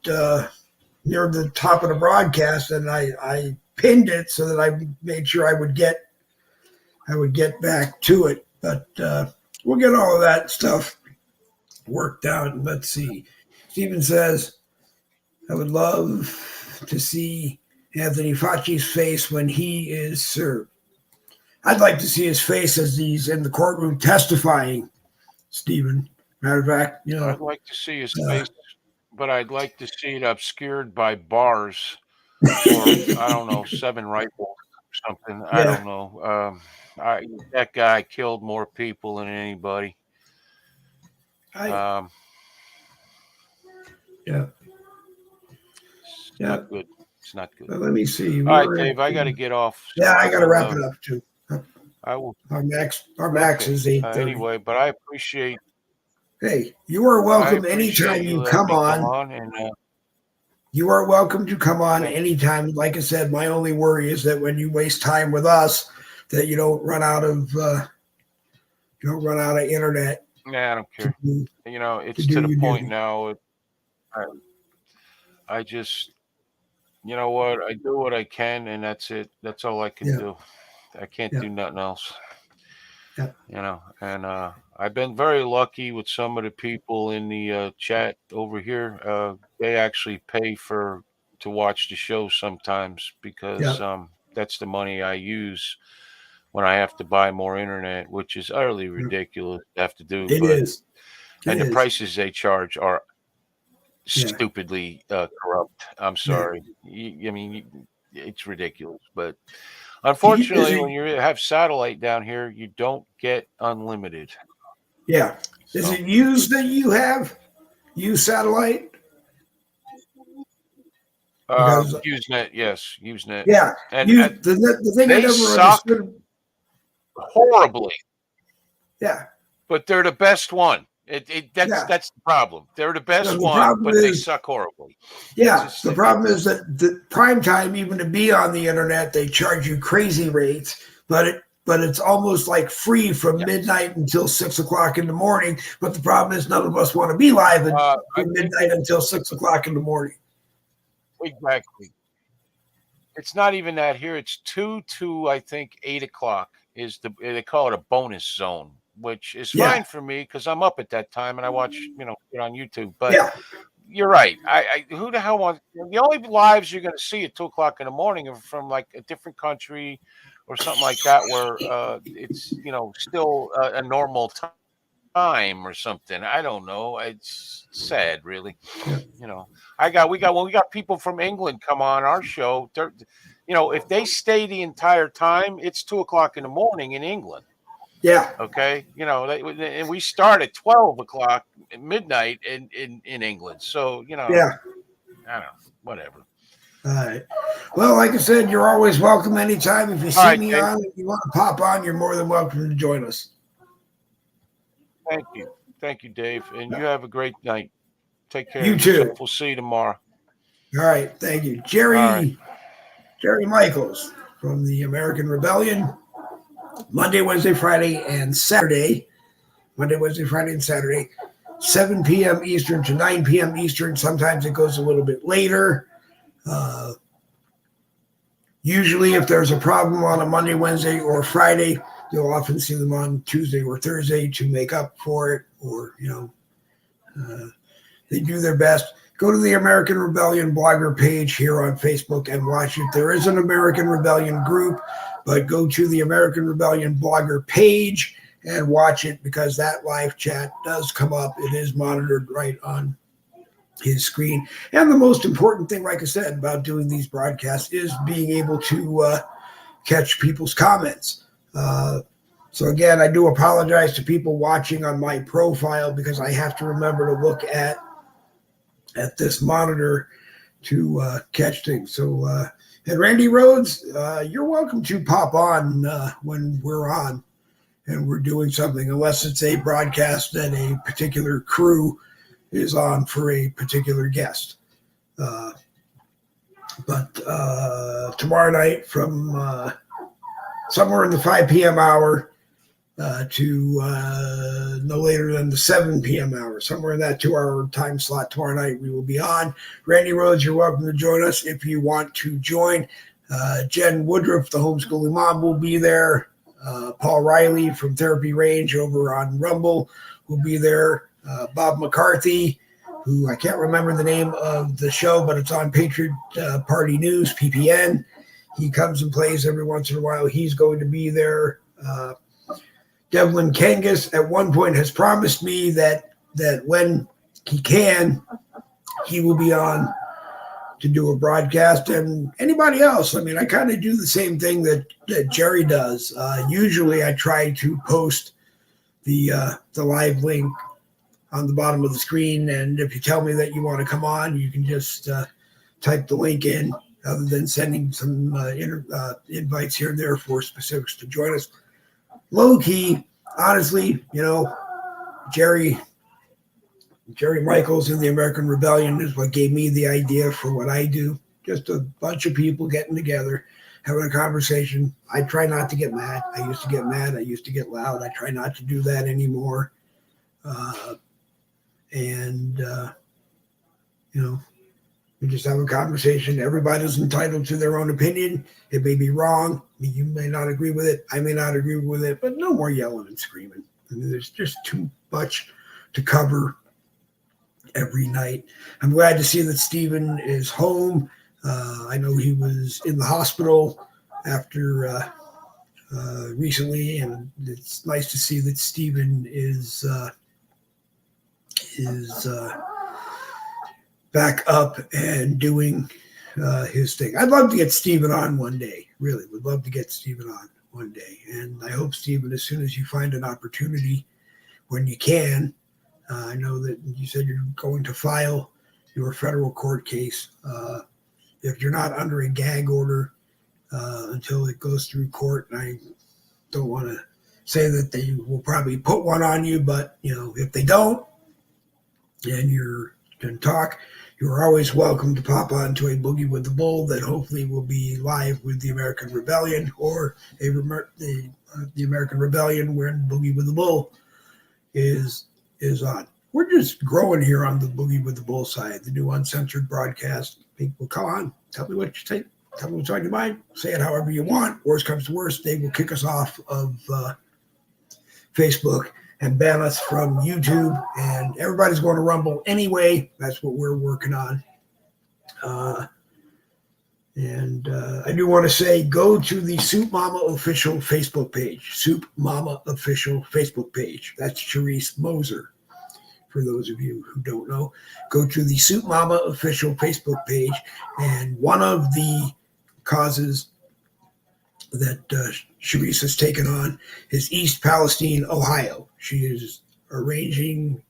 near the top of the broadcast, and I pinned it so that I made sure I would get back to it. But we'll get all of that stuff worked out. Let's see. Stephen says, I would love to see Anthony Fauci's face when he is served. I'd like to see his face as he's in the courtroom testifying, Stephen. Matter of fact, I'd like to see his face, but I'd like to see it obscured by bars or, I don't know, 7 rifles or something. Yeah. I don't know. That guy killed more people than anybody. Yeah. Not good. It's not good. Well, let me see. All right, Dave, I got to get off. So I got to wrap it up too. I will. Our max is 8:30. Anyway, but I appreciate. Hey, you are welcome anytime you come on. You are welcome to come on anytime. Like I said, my only worry is that when you waste time with us, that you don't run out of internet. Nah, I don't care. It's to the point now. I just, you know what? I do what I can, and that's it. That's all I can do. I can't do nothing else. Yeah. And I've been very lucky with some of the people in the chat over here. They actually pay to watch the show sometimes because that's the money I use when I have to buy more internet, which is utterly ridiculous to have to do. It is. The prices they charge are stupidly corrupt. I'm sorry. I mean, it's ridiculous. But unfortunately, when you have satellite down here, you don't get unlimited. Yeah. Is it used that you have? Use satellite? Usenet, yes. Usenet. Yeah. And the thing I never understood. Horribly. Yeah. But they're the best one. That's the problem. They're the best one, but they suck horribly. Yeah. The problem is that the prime time, even to be on the internet, they charge you crazy rates, but it's almost like free from midnight until 6 o'clock in the morning. But the problem is none of us want to be live from midnight until 6 o'clock in the morning. Exactly. It's not even that here. It's 2 to, I think, 8 o'clock they call it a bonus zone, which is fine for me because I'm up at that time and I watch, it on YouTube. But you're right. Who the hell wants the only lives you're going to see at 2 o'clock in the morning are from like a different country or something like that, where it's still a normal time or something. I don't know. It's sad, really. We got people from England come on our show. If they stay the entire time, it's 2 o'clock in the morning in England. Yeah. Okay. And we start at 12 o'clock at midnight in England. So, I don't know, whatever. All right. Well, like I said, you're always welcome anytime. If you see me on, if you want to pop on, you're more than welcome to join us. Thank you. Thank you, Dave. And you have a great night. Take care. You too. We'll see you tomorrow. All right. Thank you. Jerry Michaels from the American Rebellion. Monday, Wednesday, Friday, and Saturday. 7 p.m. Eastern to 9 p.m. Eastern. Sometimes it goes a little bit later. Usually, if there's a problem on a Monday, Wednesday, or Friday, you'll often see them on Tuesday or Thursday to make up for it, or, they do their best. Go to the American Rebellion blogger page here on Facebook and watch it. There is an American Rebellion group, but go to the American Rebellion blogger page and watch it, because that live chat does come up. It is monitored right on his screen. And the most important thing, like I said, about doing these broadcasts is being able to catch people's comments. So again, I do apologize to people watching on my profile, because I have to remember to look at this monitor to catch things. So, and Randy Rhodes, you're welcome to pop on when we're on and we're doing something, unless it's a broadcast that a particular crew is on for a particular guest. But tomorrow night from somewhere in the 5 p.m. hour to no later than the 7 p.m. hour, somewhere in that 2-hour time slot tomorrow night, we will be on. Randy Rhodes, you're welcome to join us if you want to join. Jen Woodruff, the homeschooling mom, will be there. Paul Riley from Therapy Range over on Rumble will be there. Bob McCarthy, who I can't remember the name of the show, but it's on Patriot Party News, PPN. He comes and plays every once in a while. He's going to be there. Devlin Kangas at one point has promised me that when he can, he will be on to do a broadcast. And anybody else, I mean, I kind of do the same thing that Jerry does. Usually I try to post the live link on the bottom of the screen, and if you tell me that you want to come on, you can just type the link in, other than sending some invites here and there for specifics to join us. Low key, honestly, Jerry Michaels in the American Rebellion is what gave me the idea for what I do. Just a bunch of people getting together, having a conversation. I try not to get mad. I used to get mad. I used to get loud. I try not to do that anymore. We just have a conversation. Everybody's entitled to their own opinion. It may be wrong. You may not agree with it. I may not agree with it, but no more yelling and screaming. I mean, there's just too much to cover every night. I'm glad to see that Stephen is home. I know he was in the hospital after recently, and it's nice to see that Stephen is back up and doing his thing. I'd love to get Stephen on one day. Really would love to get Stephen on one day. And I hope, Stephen, as soon as you find an opportunity when you can, I know that you said you're going to file your federal court case. If you're not under a gag order until it goes through court, and I don't want to say that they will probably put one on you, but if they don't, and you're going to talk, you're always welcome to pop on to a Boogie with the Bull that hopefully will be live with the American Rebellion, or the American Rebellion when Boogie with the Bull is on. We're just growing here on the Boogie with the Bull side, the new Uncensored broadcast. People, come on, tell me what you think. Tell me what's on your mind. Say it however you want. Worst comes to worst, they will kick us off of Facebook and ban us from YouTube, and everybody's going to Rumble anyway. That's what we're working on. I do want to say, go to the Soup Mama official Facebook page. Soup Mama official Facebook page. That's Charisse Moser. For those of you who don't know, go to the Soup Mama official Facebook page, and one of the causes that Charisse has taken on is East Palestine, Ohio. She is arranging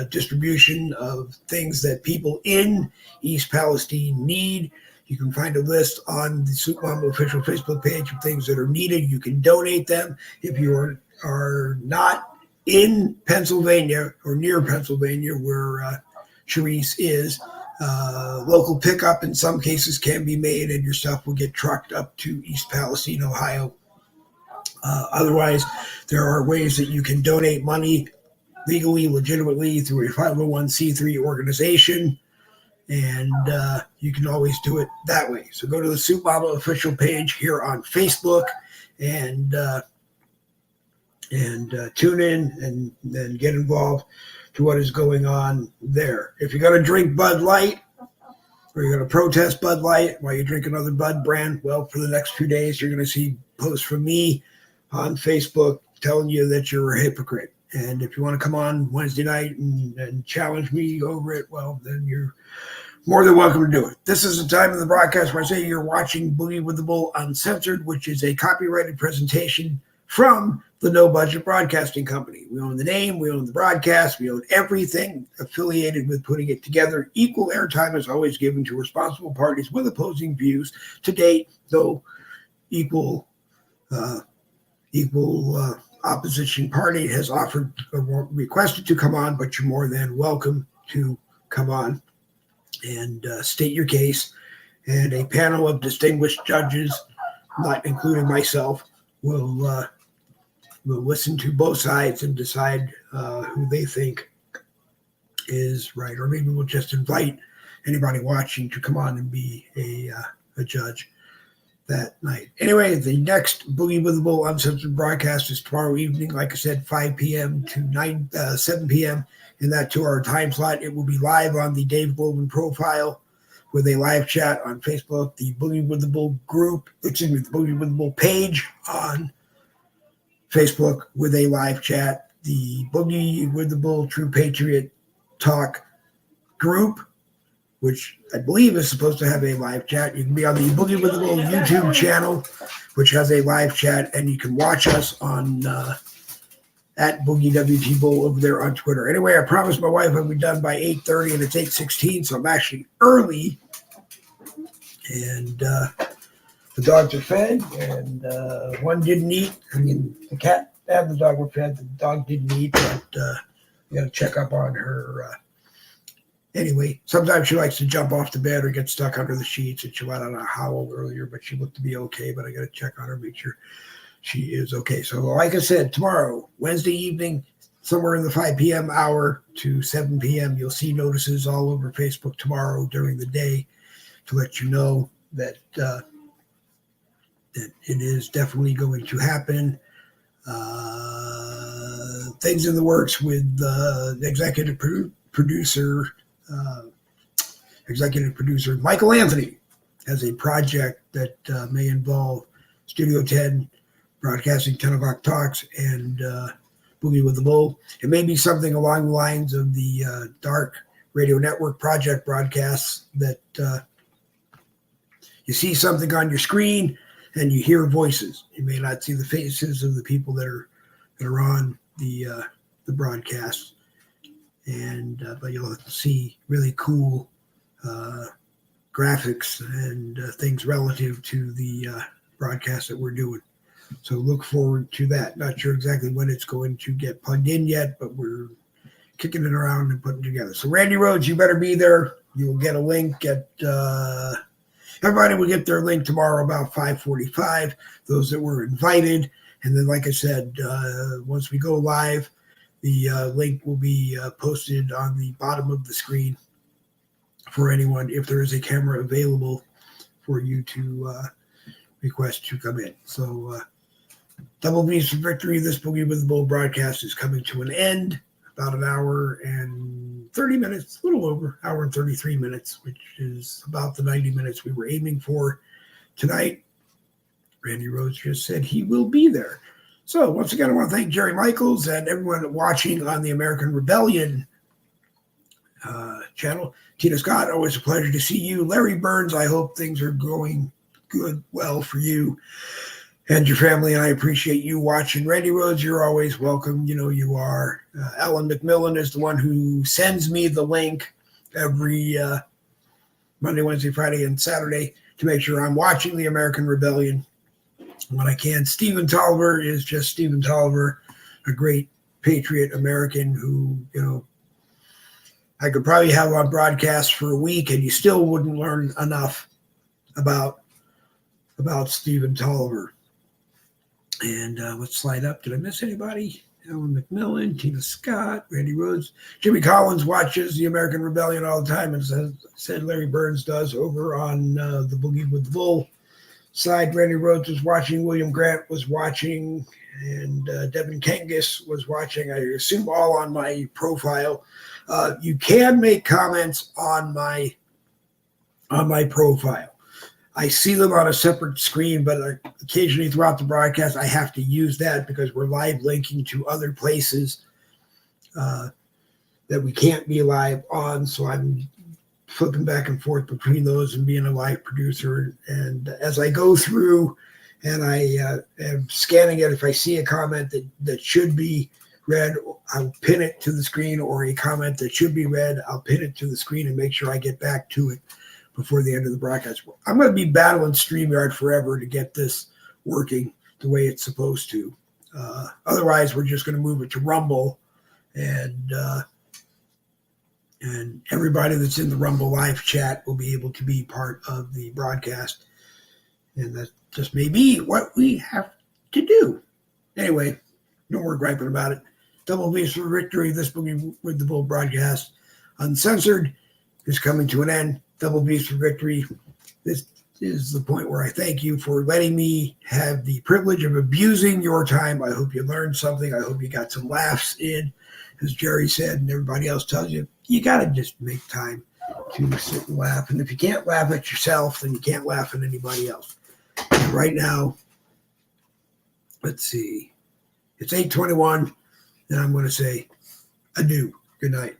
distribution of things that people in East Palestine need. You can find a list on the Soup Mama official Facebook page of things that are needed. You can donate them. If you are not in Pennsylvania or near Pennsylvania, where Charisse is, local pickup in some cases can be made, and your stuff will get trucked up to East Palestine, Ohio. Otherwise, there are ways that you can donate money legally, legitimately through a 501c3 organization, and you can always do it that way. So go to the Soup Mama official page here on Facebook, and and tune in and get involved to what is going on there. If you're going to drink Bud Light or you're going to protest Bud Light while you drink another Bud brand, well, for the next few days, you're going to see posts from me on Facebook telling you that you're a hypocrite. And if you want to come on Wednesday night and challenge me over it, well, then you're more than welcome to do it. This is the time of the broadcast where I say you're watching Boogie with the Bull Uncensored, which is a copyrighted presentation from the No Budget Broadcasting Company. We own the name, we own the broadcast, we own everything affiliated with putting it together. Equal airtime is always given to responsible parties with opposing views. To date, though, equal opposition party has offered or requested to come on, but you're more than welcome to come on and state your case. And a panel of distinguished judges, not including myself, will listen to both sides and decide who they think is right. Or maybe we'll just invite anybody watching to come on and be a judge that night. Anyway, the next Boogie with the Bull Uncensored broadcast is tomorrow evening, like I said, 5 p.m. to 7 p.m. in that 2-hour time slot. It will be live on the Dave Goldman profile with a live chat on Facebook, the Boogie with the Bull group, the Boogie with the Bull page on Facebook with a live chat, the Boogie with the Bull True Patriot Talk group, which I believe is supposed to have a live chat. You can be on the Boogie with the Bull YouTube channel, which has a live chat, and you can watch us on at Boogie WT Bull over there on Twitter. Anyway, I promised my wife I'd be done by 8:30, and it's 8:16, so I'm actually early. And the dogs are fed, and one didn't eat. I mean, the cat and the dog were fed. The dog didn't eat, but you got to check up on her. Anyway, sometimes she likes to jump off the bed or get stuck under the sheets, and she let out a howl earlier, but she looked to be okay. But I got to check on her, make sure she is okay. So, like I said, tomorrow, Wednesday evening, somewhere in the 5 p.m. hour to 7 p.m., you'll see notices all over Facebook tomorrow during the day to let you know that that it is definitely going to happen. Things in the works with the executive producer Michael Anthony has a project that may involve Studio 10, Broadcasting 10 O'Clock Talks, and Boogie with the Bull. It may be something along the lines of the Dark Radio Network project broadcasts that you see something on your screen and you hear voices. You may not see the faces of the people that are on the broadcast, and but you'll see really cool graphics and things relative to the broadcast that we're doing. So look forward to that. Not sure exactly when it's going to get plugged in yet, but we're kicking it around and putting it together. So Randy Rhodes, you better be there. You'll get a link at everybody will get their link tomorrow about 5:45, those that were invited. And then, like I said, once we go live, the link will be posted on the bottom of the screen for anyone, if there is a camera available for you to request to come in. So Double B's for victory. This Boogie with the Bull broadcast is coming to an end. About an hour and 30 minutes, a little over, hour and 33 minutes, which is about the 90 minutes we were aiming for tonight. Randy Rhodes just said he will be there. So once again, I want to thank Jerry Michaels and everyone watching on the American Rebellion channel. Tina Scott, always a pleasure to see you. Larry Burns, I hope things are going well for you and your family, and I appreciate you watching. Randy Rhodes, you're always welcome. You know you are. Alan McMillan is the one who sends me the link every Monday, Wednesday, Friday, and Saturday to make sure I'm watching the American Rebellion when I can. Stephen Tolliver is just Stephen Tolliver, a great patriot American who, you know, I could probably have on broadcast for a week and you still wouldn't learn enough about Stephen Tolliver. And let's slide up. Did I miss anybody? Alan McMillan, Tina Scott, Randy Rhodes. Jimmy Collins watches the American Rebellion all the time, and said Larry Burns does over on the Boogie with the Bull side, Randy Rhodes was watching, William Grant was watching, and Devin Kangas was watching. I assume all on my profile. You can make comments on my profile. I see them on a separate screen, but occasionally throughout the broadcast, I have to use that because we're live linking to other places that we can't be live on. So I'm flipping back and forth between those and being a live producer. And as I go through and I am scanning it, if I see a comment that should be read, I'll pin it to the screen, or a comment that should be read, I'll pin it to the screen and make sure I get back to it before the end of the broadcast. I'm going to be battling StreamYard forever to get this working the way it's supposed to. Otherwise, we're just going to move it to Rumble, and everybody that's in the Rumble live chat will be able to be part of the broadcast. And that just may be what we have to do. Anyway, no more griping about it. Double B's for victory. This Boogie with the Bull broadcast, Uncensored, is coming to an end. Double B's for victory. This is the point where I thank you for letting me have the privilege of abusing your time. I hope you learned something. I hope you got some laughs in. As Jerry said, and everybody else tells you, you got to just make time to sit and laugh. And if you can't laugh at yourself, then you can't laugh at anybody else. And right now, let's see. It's 8:21, and I'm going to say adieu. Good night.